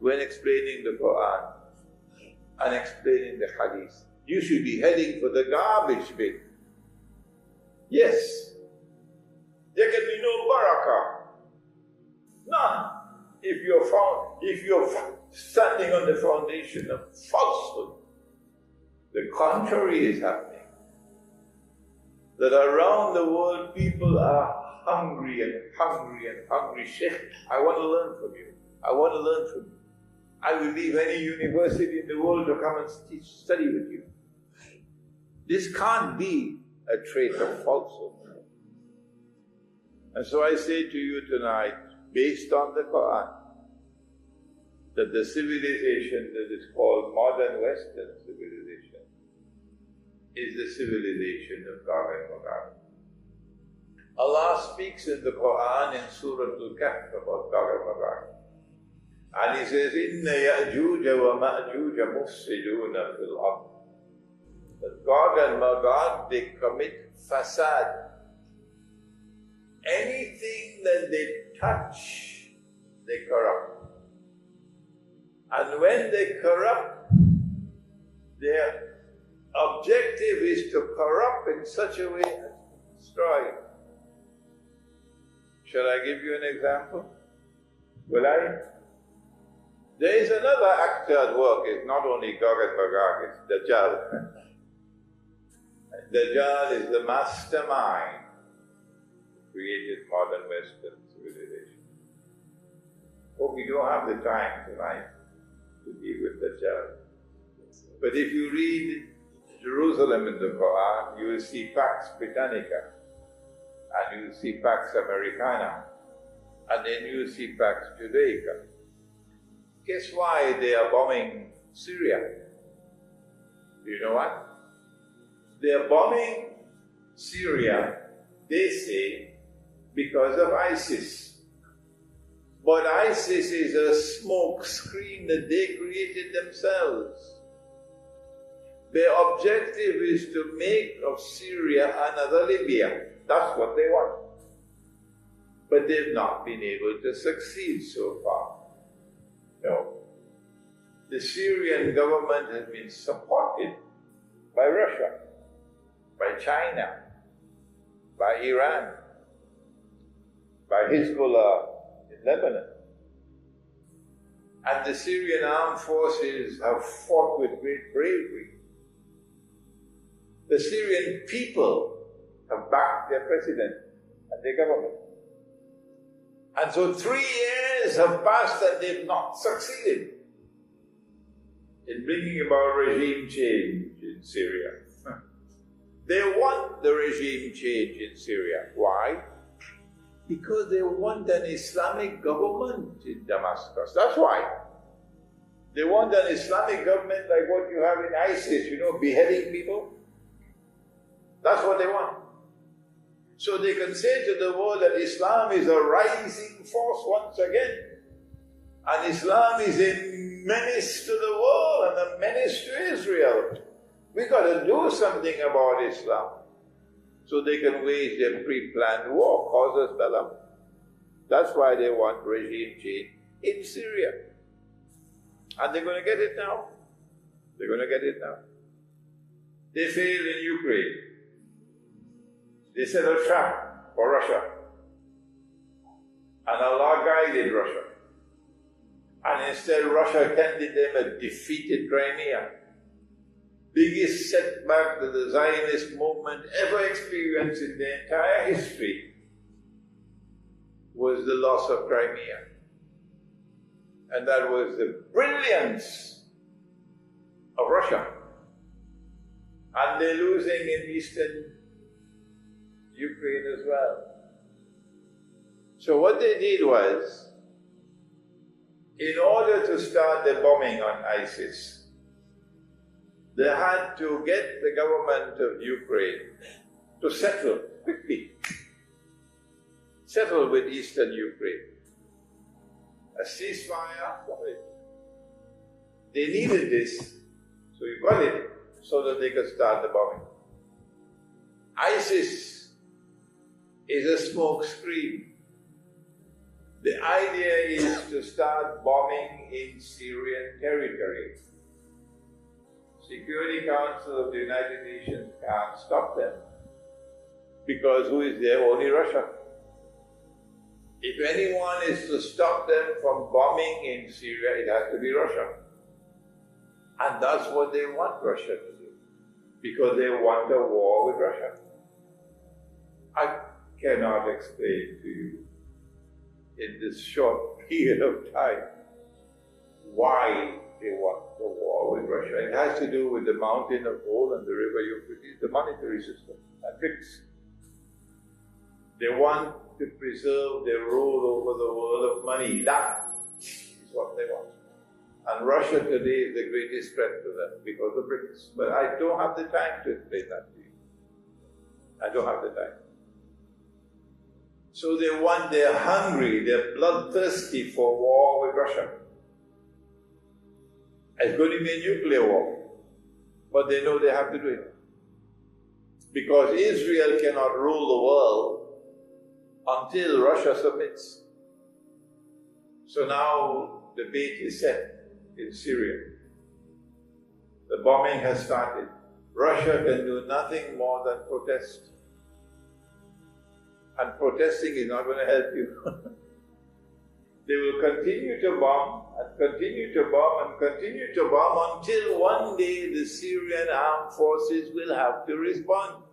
when explaining the Quran and explaining the Hadith, you should be heading for the garbage bin. Yes, there can be no barakah, none, if you're standing on the foundation of falsehood. The contrary is happening. That around the world people are hungry and hungry and hungry. Sheikh, I want to learn from you. I want to learn from you. I will leave any university in the world to come and study with you. This can't be a trait of falsehood. And so I say to you tonight, based on the Quran, that the civilization that is called modern Western civilization is the civilization of Gog and Magog. Allah speaks in the Quran in Surah Al-Kahf about Gog and Magog. And He says, Inna Ya'juj wa Ma'juj mufsiduna fil ard. That Gog and Magog, they commit fasad. Anything that they touch, they corrupt. And when they corrupt, their objective is to corrupt in such a way as to destroy. Shall I give you an example? Will I? There is another actor at work. It's not only Gog and Magog, it's Dajjal. Dajjal is the mastermind who created modern Western civilization. Oh, we don't have the time tonight to deal with the child. But if you read Jerusalem in the Quran, you will see Pax Britannica, and you will see Pax Americana, and then you will see Pax Judaica. Guess why they are bombing Syria? Do you know what? They are bombing Syria, they say, because of ISIS. But ISIS is a smoke screen that they created themselves. Their objective is to make of Syria another Libya. That's what they want. But they've not been able to succeed so far. No. The Syrian government has been supported by Russia, by China, by Iran, by Hezbollah in Lebanon. And the Syrian armed forces have fought with great bravery. The Syrian people have backed their president and their government. And so 3 years have passed and they've not succeeded in bringing about regime change in Syria. They want the regime change in Syria. Why? Because they want an Islamic government in Damascus. That's why. They want an Islamic government like what you have in ISIS, beheading people. That's what they want. So they can say to the world that Islam is a rising force once again. And Islam is a menace to the world and a menace to Israel. We've got to do something about Islam. So they can wage their pre-planned war, casus belli. That's why they want regime change in Syria. And they're going to get it now. They're going to get it now. They failed in Ukraine. They set a trap for Russia. And Allah guided Russia. And instead Russia handed them a defeated Crimea. Biggest setback that the Zionist movement ever experienced in their entire history was the loss of Crimea. And that was the brilliance of Russia. And they're losing in eastern Ukraine as well. So what they did was, in order to start the bombing on ISIS, they had to get the government of Ukraine to settle quickly. Settle with eastern Ukraine. A ceasefire. They needed this, so you got it, so that they could start the bombing. ISIS is a smoke screen. The idea is to start bombing in Syrian territory. Security Council of the United Nations can't stop them. Because who is there? Only Russia. If anyone is to stop them from bombing in Syria, it has to be Russia. And that's what they want Russia to do. Because they want a war with Russia. I cannot explain to you in this short period of time why they want the war with Russia. It has to do with the mountain of gold and the river Euphrates, the monetary system, and BRICS. They want to preserve their rule over the world of money. That is what they want. And Russia today is the greatest threat to them because of BRICS. But I don't have the time to explain that to you. I don't have the time. So they're hungry, they're bloodthirsty for war with Russia. It's going to be a nuclear war, but they know they have to do it. Because Israel cannot rule the world until Russia submits. So now the bait is set in Syria. The bombing has started. Russia can do nothing more than protest. And protesting is not going to help you. They will continue to bomb and continue to bomb and continue to bomb until one day the Syrian armed forces will have to respond.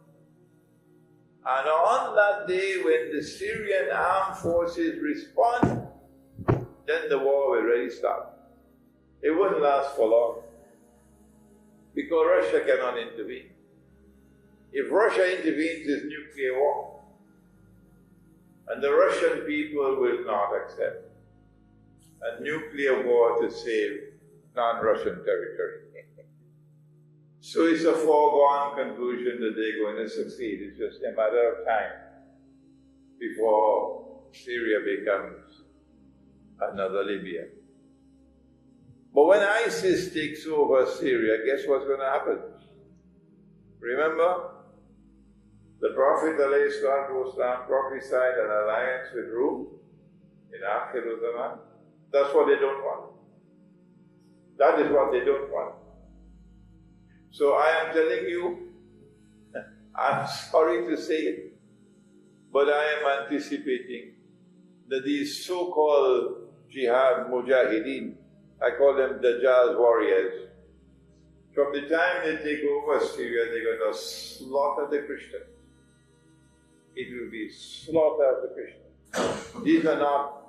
And on that day when the Syrian armed forces respond, then the war will really start. It wouldn't last for long, because Russia cannot intervene. If Russia intervenes, it's nuclear war. And the Russian people will not accept a nuclear war to save non-Russian territory. So it's a foregone conclusion that they're going to succeed. It's just a matter of time before Syria becomes another Libya. But when ISIS takes over Syria, guess what's going to happen? Remember, the Prophet ﷺ prophesied an alliance with Rome in Akhirul Zaman. That's what they don't want. That is what they don't want. So I am telling you, I'm sorry to say it, but I am anticipating that these so-called jihad mujahideen, I call them Dajjal's warriors, from the time they take over Syria, they're going to slaughter the Christians. It will be slaughter of the Christians. These are not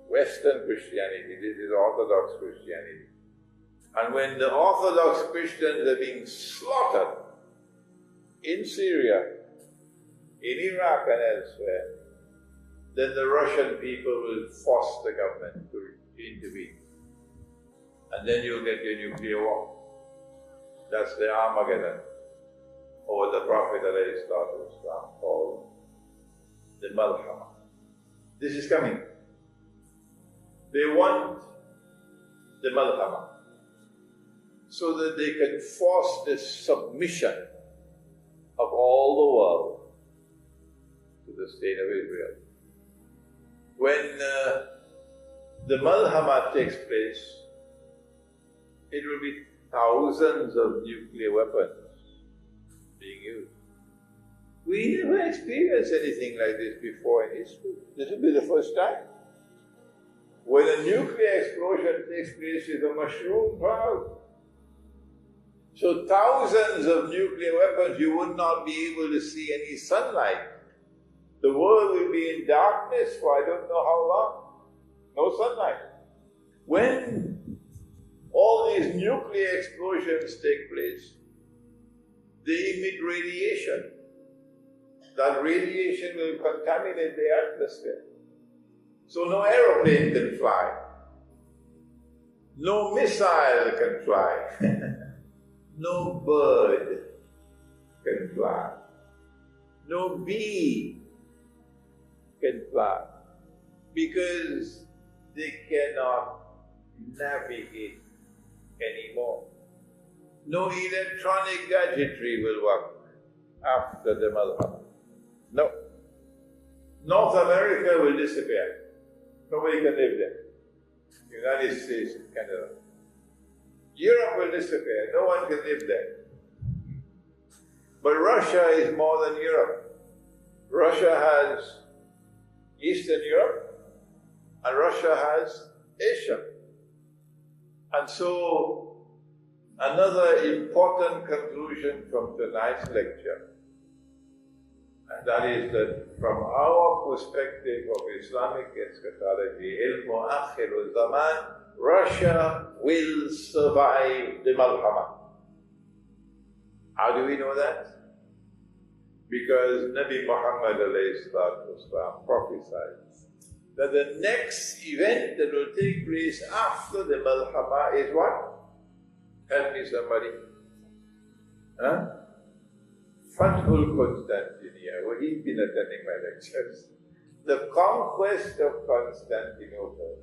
Western Christianity, this is Orthodox Christianity. And when the Orthodox Christians are being slaughtered in Syria, in Iraq and elsewhere, then the Russian people will force the government to intervene. And then you'll get your nuclear war. That's the Armageddon, or the Prophet ﷺ called the Malhama. This is coming. They want the Malhama so that they can force the submission of all the world to the state of Israel. When the Malhama takes place, it will be thousands of nuclear weapons being used. We never experienced anything like this before in history. This will be the first time. When a nuclear explosion takes place, it's a mushroom cloud. So thousands of nuclear weapons, you would not be able to see any sunlight. The world will be in darkness for I don't know how long. No sunlight. When all these nuclear explosions take place, they emit radiation. That radiation will contaminate the atmosphere. So no aeroplane can fly. No missile can fly. No bird can fly. No bee can fly. Because they cannot navigate anymore. No electronic gadgetry will work after the Malhama. No. North America will disappear. Nobody can live there. United States and Canada. Europe will disappear. No one can live there. But Russia is more than Europe. Russia has Eastern Europe and Russia has Asia. And so, another important conclusion from tonight's lecture, and that is that from our perspective of Islamic eschatology, ilmu akhirul zaman, Russia will survive the Malhama. How do we know that? Because Nabi Muhammad ﷺ prophesied that the next event that will take place after the Malhama is what? Help me somebody. Huh? Fathul Constantinia. Well, he's been attending my lectures. The conquest of Constantinople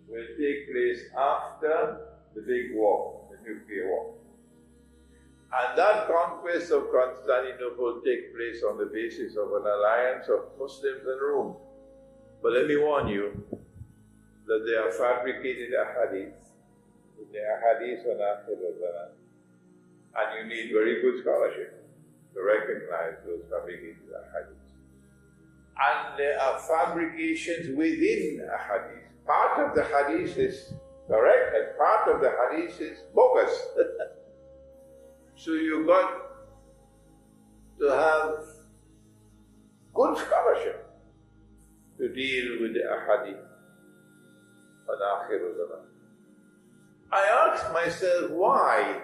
will take place after the big war, the nuclear war. And that conquest of Constantinople takes place on the basis of an alliance of Muslims and Rome. But let me warn you that they are fabricated ahadith. They are hadiths on Akhirul Zaman. And you need very good scholarship to recognize those fabricated ahadith. And there are fabrications within a hadith. Part of the hadith is correct and part of the hadith is bogus. So you've got to have good scholarship to to deal with the ahadith on Akhir Zaman. I asked myself, why?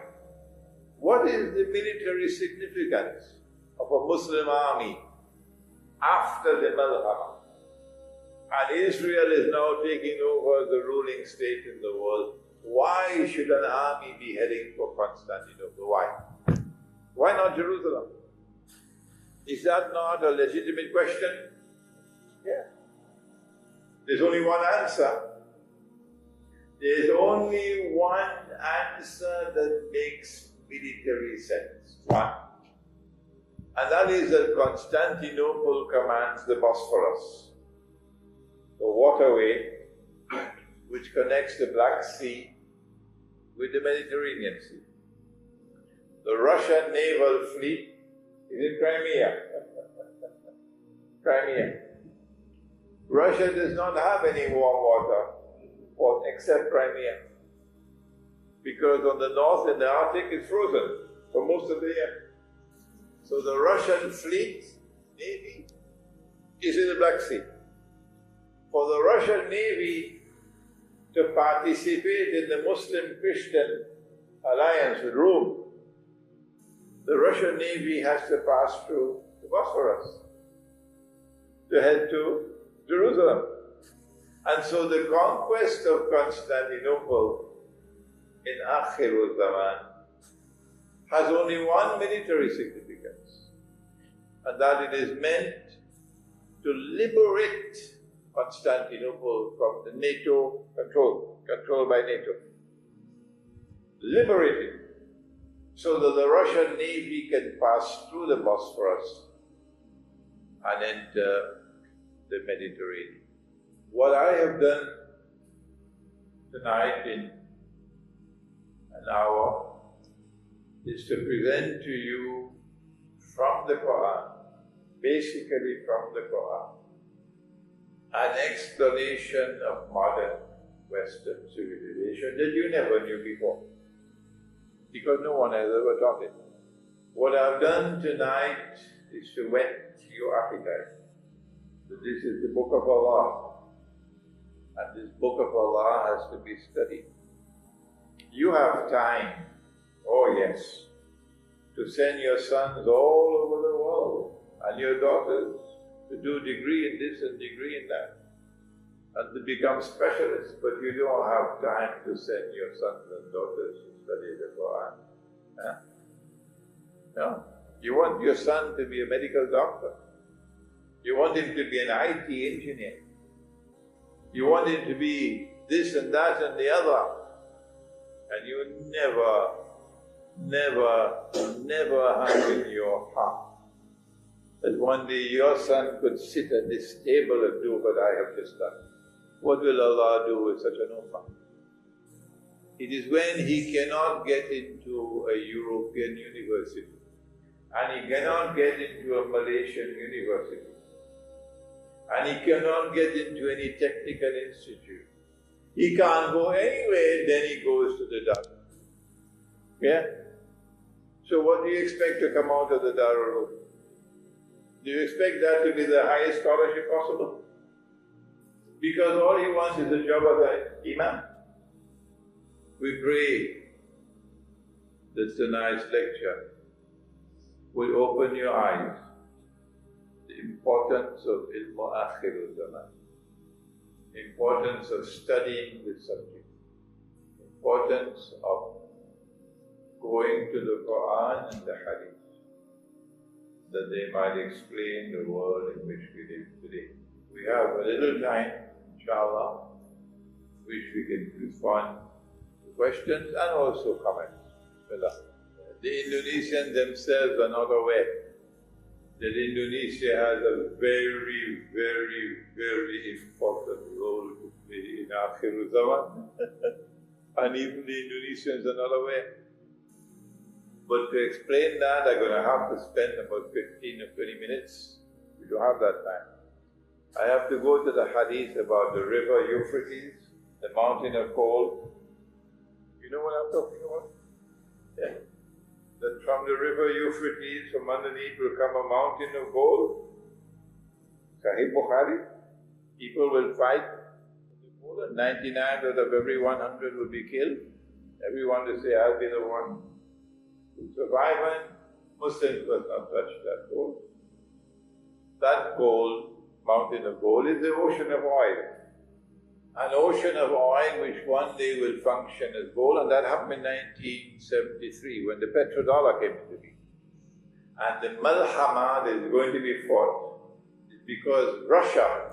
What is the military significance of a Muslim army after the Malhama? And Israel is now taking over the ruling state in the world. Why should an army be heading for Constantinople? Why? Why not Jerusalem? Is that not a legitimate question? Yeah. There's only one answer. There's only one answer that makes military sense. One. And that is that Constantinople commands the Bosphorus, the waterway which connects the Black Sea with the Mediterranean Sea. The Russian naval fleet is in Crimea. Crimea. Russia does not have any warm water port except Crimea, because on the north in the Arctic it's frozen for most of the year. So the Russian fleet, navy, is in the Black Sea. For the Russian navy to participate in the Muslim-Christian alliance with Rome, the Russian navy has to pass through the Bosphorus to head to Jerusalem. And so the conquest of Constantinople in Akhir Zaman has only one military significance, and that it is meant to liberate Constantinople from the NATO controlled by NATO. Liberate it, so that the Russian navy can pass through the Bosphorus and enter the Mediterranean. What I have done tonight in an hour is to present to you from the Quran, basically from the Quran, an explanation of modern Western civilization that you never knew before, because no one has ever taught it. What I've done tonight is to whet your appetite. This is the Book of Allah, and this Book of Allah has to be studied. You have time, oh yes, to send your sons all over the world and your daughters to do degree in this and degree in that, and to become specialists, but you don't have time to send your sons and daughters to study the Quran. Huh? No. You want your son to be a medical doctor. You want him to be an IT engineer. You want him to be this and that and the other. And you never have in your heart that one day your son could sit at this table and do what I have just done. What will Allah do with such an ummah? It is when he cannot get into a European university, and he cannot get into a Malaysian university, and he cannot get into any technical institute. He can't go anywhere, then he goes to the Dar. Yeah? So what do you expect to come out of the Darul Ulum? Do you expect that to be the highest scholarship possible? Because all he wants is the job of the Imam. We pray that tonight's lecture will open your eyes to the importance of Ilm Akhir Zaman, importance of studying this subject, importance of going to the Quran and the Hadith, that they might explain the world in which we live today. We have a little time, inshallah, which we can respond to questions and also comments. The Indonesians themselves are not aware that Indonesia has a very, very, very important role to play in Akhir Zaman. And even the Indonesians are not aware. But to explain that, I'm going to have to spend about 15 or 20 minutes. We don't have that time. I have to go to the hadith about the river Euphrates, the mountain of gold. You know what I'm talking about? Yeah. That from the river Euphrates, from underneath will come a mountain of gold. Sahih Bukhari. People will fight. 99 out of every 100 will be killed. Everyone will say, I'll be the one to survive, and Muslims must not touch that gold. That gold, mountain of gold, is the ocean of oil. An ocean of oil which one day will function as gold, and that happened in 1973 when the petrodollar came into being. And the malhama that is going to be fought is because Russia,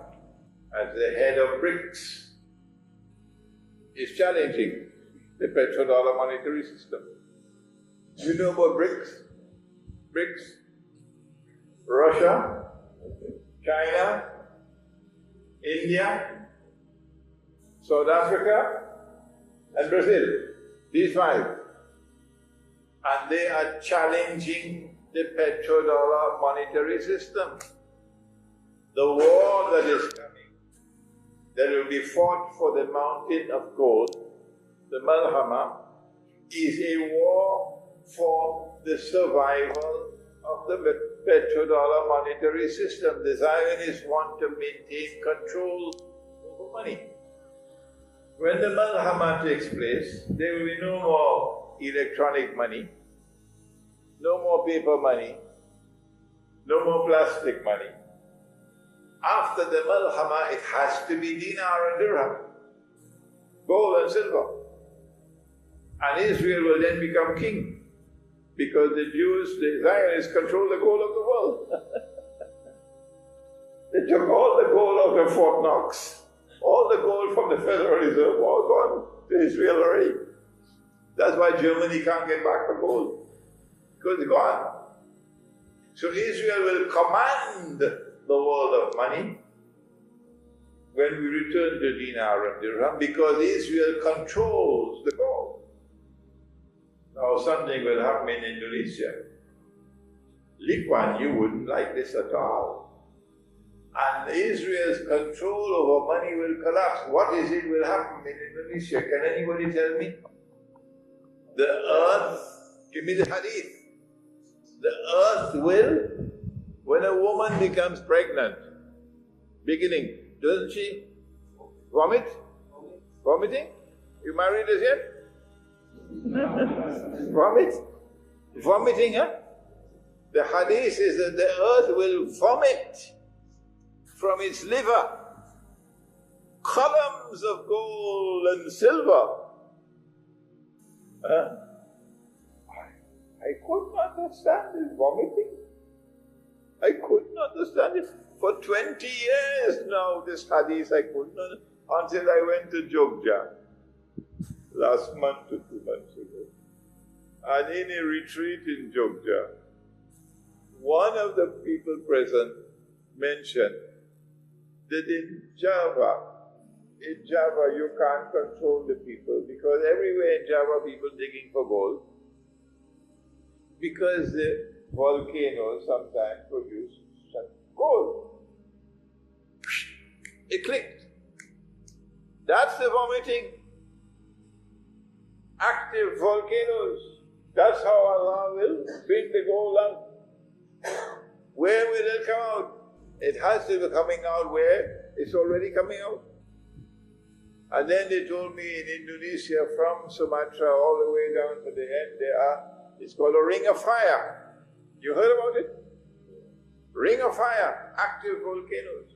as the head of BRICS, is challenging the petrodollar monetary system. You know about BRICS? BRICS, Russia, China, India, South Africa, and Brazil. These five. And they are challenging the petrodollar monetary system. The war that is coming, that will be fought for the mountain of gold, the Malhama, is a war for the survival of the petrodollar monetary system. The Zionists want to maintain control over money. When the Malhama takes place, there will be no more electronic money, no more paper money, no more plastic money. After the Malhama, it has to be dinar and dirham, gold and silver. And Israel will then become king, because the Jews, the Zionists, control the gold of the world. They took all the gold out of Fort Knox, all the gold from the Federal Reserve, all gone to Israel already. That's why Germany can't get back the gold, because it's gone. So Israel will command the world of money when we return to dinar and dirham, because Israel controls the gold. Now something will happen in Indonesia. Lee Kuan Yew wouldn't like this at all. And Israel's control over money will collapse. What is it will happen in Indonesia? Can anybody tell me? The earth, give me the hadith. The earth will, when a woman becomes pregnant, beginning, doesn't she vomit? Vomiting? You married as yet? Vomit? Vomiting, huh? The hadith is that the earth will vomit from its liver columns of gold and silver. I couldn't understand this vomiting. I couldn't understand it. For 20 years now, this hadith I couldn't understand, until I went to Jogja last month or 2 months ago. And in a retreat in Jogja, one of the people present mentioned that in Java you can't control the people, because everywhere in Java people digging for gold, because the volcanoes sometimes produce gold. It clicked. That's the vomiting. Active volcanoes. That's how Allah will bring the gold out. Where will it come out? It has to be coming out where it's already coming out. And then they told me in Indonesia, from Sumatra all the way down to the end, it's called a ring of fire. You heard about it? Ring of fire, active volcanoes.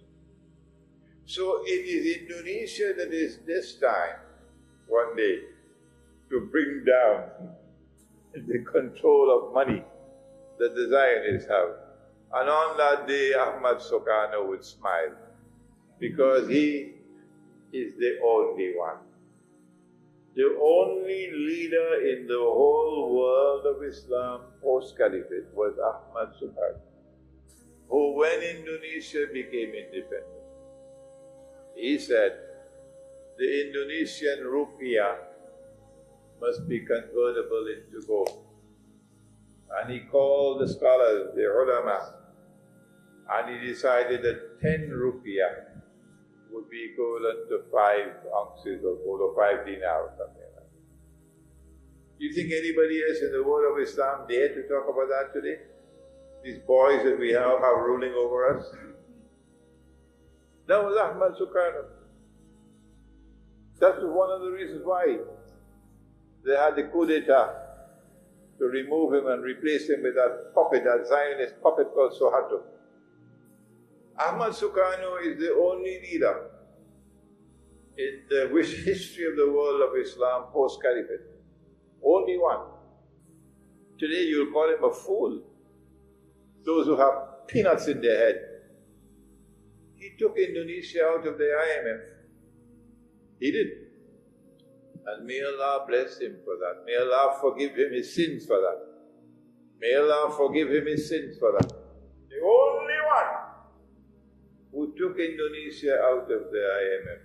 So it is Indonesia that is destined one day to bring down the control of money that the Zionists have. And on that day, Ahmad Sukarno would smile, because he is the only one. The only leader in the whole world of Islam post-Caliphate was Ahmad Sukarno, who, when Indonesia became independent, he said, the Indonesian rupiah must be convertible into gold. And he called the scholars, the ulama, and he decided that 10 rupiah would be equivalent to 5 ounces of gold, or 5 dinar or something like that. You think anybody else in the world of Islam dare to talk about that today? These boys that we have ruling over us? That was Ahmad Sukarno. That was one of the reasons why they had the coup d'etat, to remove him and replace him with that puppet, that Zionist puppet called Suharto. Ahmad Sukarno is the only leader in the history of the world of Islam post-Caliphate. Only one. Today you'll call him a fool. Those who have peanuts in their head. He took Indonesia out of the IMF. He did. And may Allah bless him for that. May Allah forgive him his sins for that. May Allah forgive him his sins for that. The only one who took Indonesia out of the IMF.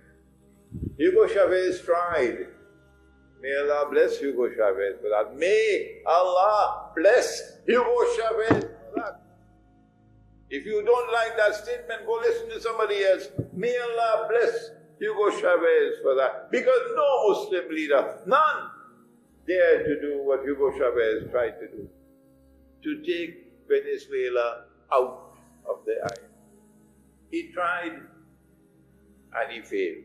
Hugo Chavez tried. May Allah bless Hugo Chavez for that. May Allah bless Hugo Chavez for that. If you don't like that statement, go listen to somebody else. May Allah bless Hugo Chavez for that. Because no Muslim leader, none, dared to do what Hugo Chavez tried to do. To take Venezuela out of the IMF. He tried and he failed.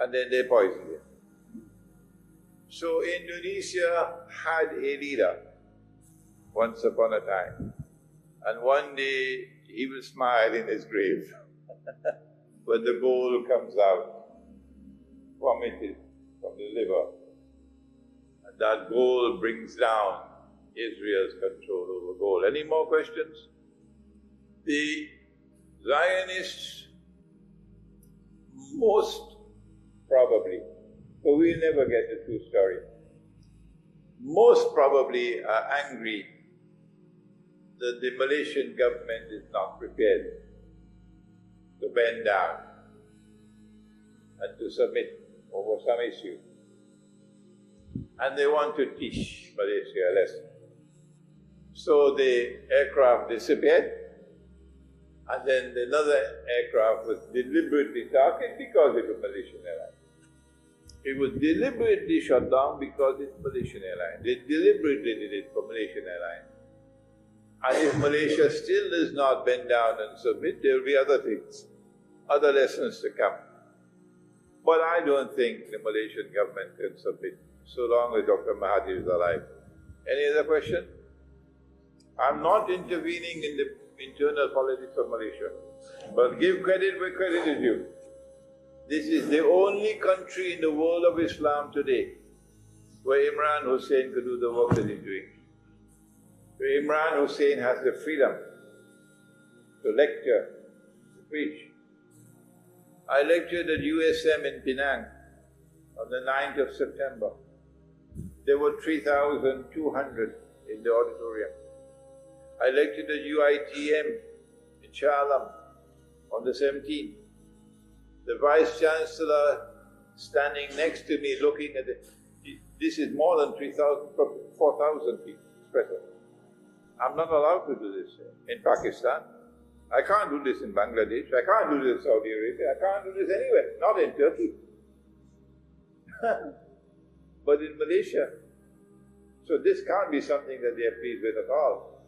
And then they poisoned him. So Indonesia had a leader once upon a time. And one day he will smile in his grave when the gold comes out, vomited from the liver. And that gold brings down Israel's control over gold. Any more questions? The Zionists, most probably, but we'll never get the true story, most probably are angry that the Malaysian government is not prepared to bend down and to submit over some issue. And they want to teach Malaysia a lesson. So the aircraft disappeared, and then another aircraft was deliberately targeted because it was Malaysian Airlines. It was deliberately shut down because it's Malaysian Airlines. They deliberately did it for Malaysian Airlines. And if Malaysia still does not bend down and submit, there will be other things, other lessons to come. But I don't think the Malaysian government can submit so long as Dr. Mahathir is alive. Any other question? I'm not intervening in the internal politics of Malaysia, but give credit where credit is due. This is the only country in the world of Islam today where Imran Hosein could do the work that he's doing. Where Imran Hosein has the freedom to lecture, to preach. I lectured at USM in Penang on the 9th of September. There were 3,200 in the auditorium. I lectured at UITM in Shah Alam on the 17th. The Vice Chancellor standing next to me looking at it. This is more than 3,000, 4,000 people present. I'm not allowed to do this in Pakistan. I can't do this in Bangladesh. I can't do this in Saudi Arabia. I can't do this anywhere, not in Turkey. But in Malaysia. So this can't be something that they are pleased with at all.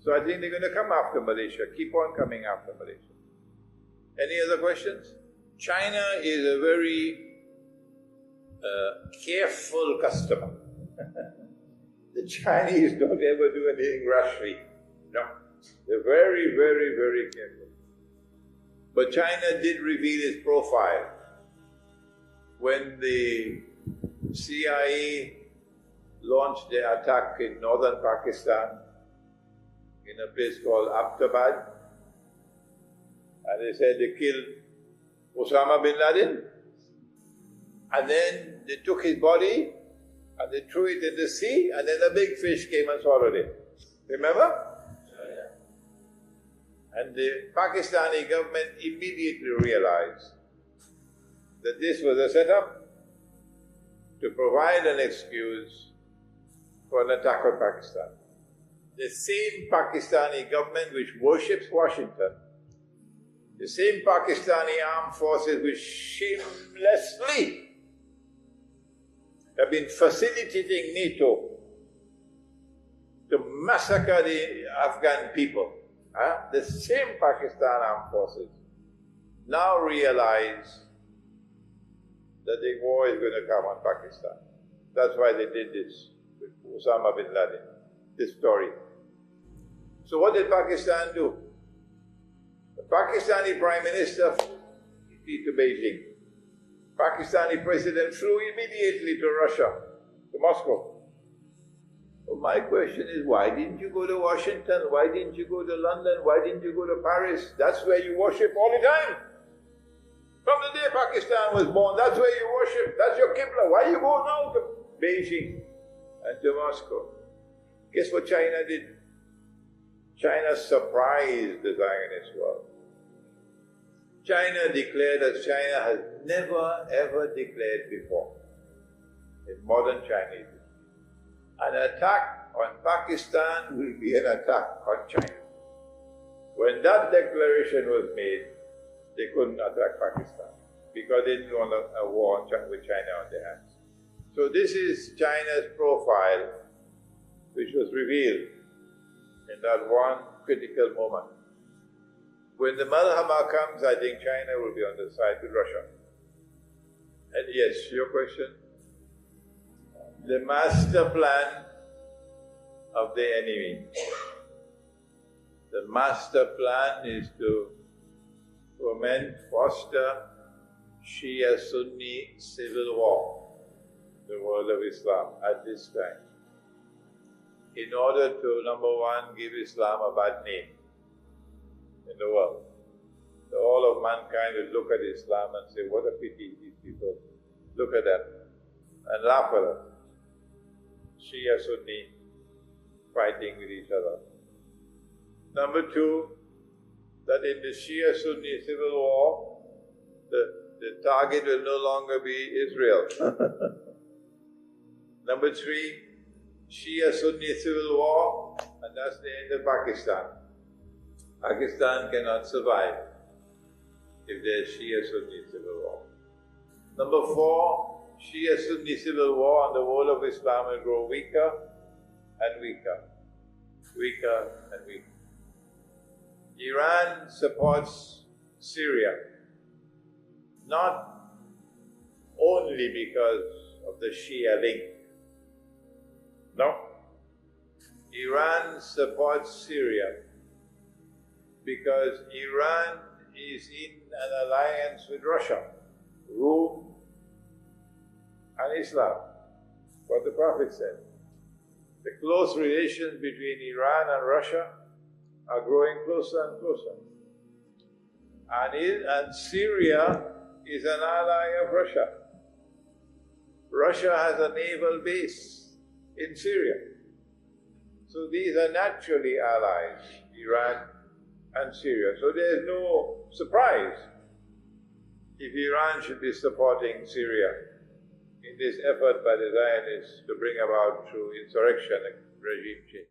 So I think they're going to come after Malaysia, keep on coming after Malaysia. Any other questions? China is a very careful customer. The Chinese don't ever do anything rashly. No. They're very, very, very careful. But China did reveal its profile when the CIA launched their attack in northern Pakistan in a place called Abbottabad, and they said they killed Osama bin Laden, and then they took his body and they threw it in the sea, and then a big fish came and swallowed it. Remember? And the Pakistani government immediately realized that this was a setup to provide an excuse for an attack on Pakistan. The same Pakistani government which worships Washington, the same Pakistani armed forces which shamelessly have been facilitating NATO to massacre the Afghan people. The same Pakistan armed forces now realize that the war is going to come on Pakistan. That's why they did this with Osama bin Laden, this story. So what did Pakistan do? The Pakistani Prime Minister flew to Beijing. Pakistani President flew immediately to Russia, to Moscow. Well, my question is, why didn't you go to Washington? Why didn't you go to London? Why didn't you go to Paris? That's where you worship all the time. From the day Pakistan was born, that's where you worship. That's your Qibla. Why you go now to Beijing and to Moscow? Guess what China did? China surprised the Zionist world. China declared as China has never ever declared before in modern Chinese. An attack on Pakistan will be an attack on China. When that declaration was made, they couldn't attack Pakistan because they didn't want a war with China on their hands. So this is China's profile, which was revealed in that one critical moment. When the Malhama comes, I think China will be on the side with Russia. And yes, your question? The master plan of the enemy. The master plan is to foment, foster Shia-Sunni civil war in the world of Islam at this time, in order to, number one, give Islam a bad name in the world. So all of mankind will look at Islam and say, what a pity these people, look at them, and laugh at them. Shia-Sunni fighting with each other. Number two, that in the Shia-Sunni civil war, the target will no longer be Israel. Number three, Shia-Sunni civil war, and that's the end of Pakistan. Pakistan cannot survive if there's Shia-Sunni civil war. Number four, Shia-Sunni civil war and the whole of Islam will grow weaker and weaker, weaker and weaker. Iran supports Syria, not only because of the Shia link. No. Iran supports Syria because Iran is in an alliance with Russia, Rome and Islam, what the Prophet said. The close relations between Iran and Russia are growing closer and closer. And Syria is an ally of Russia. Russia has a naval base in Syria. So these are naturally allies, Iran and Syria. So there is no surprise if Iran should be supporting Syria in this effort by the Zionists to bring about through insurrection and regime change.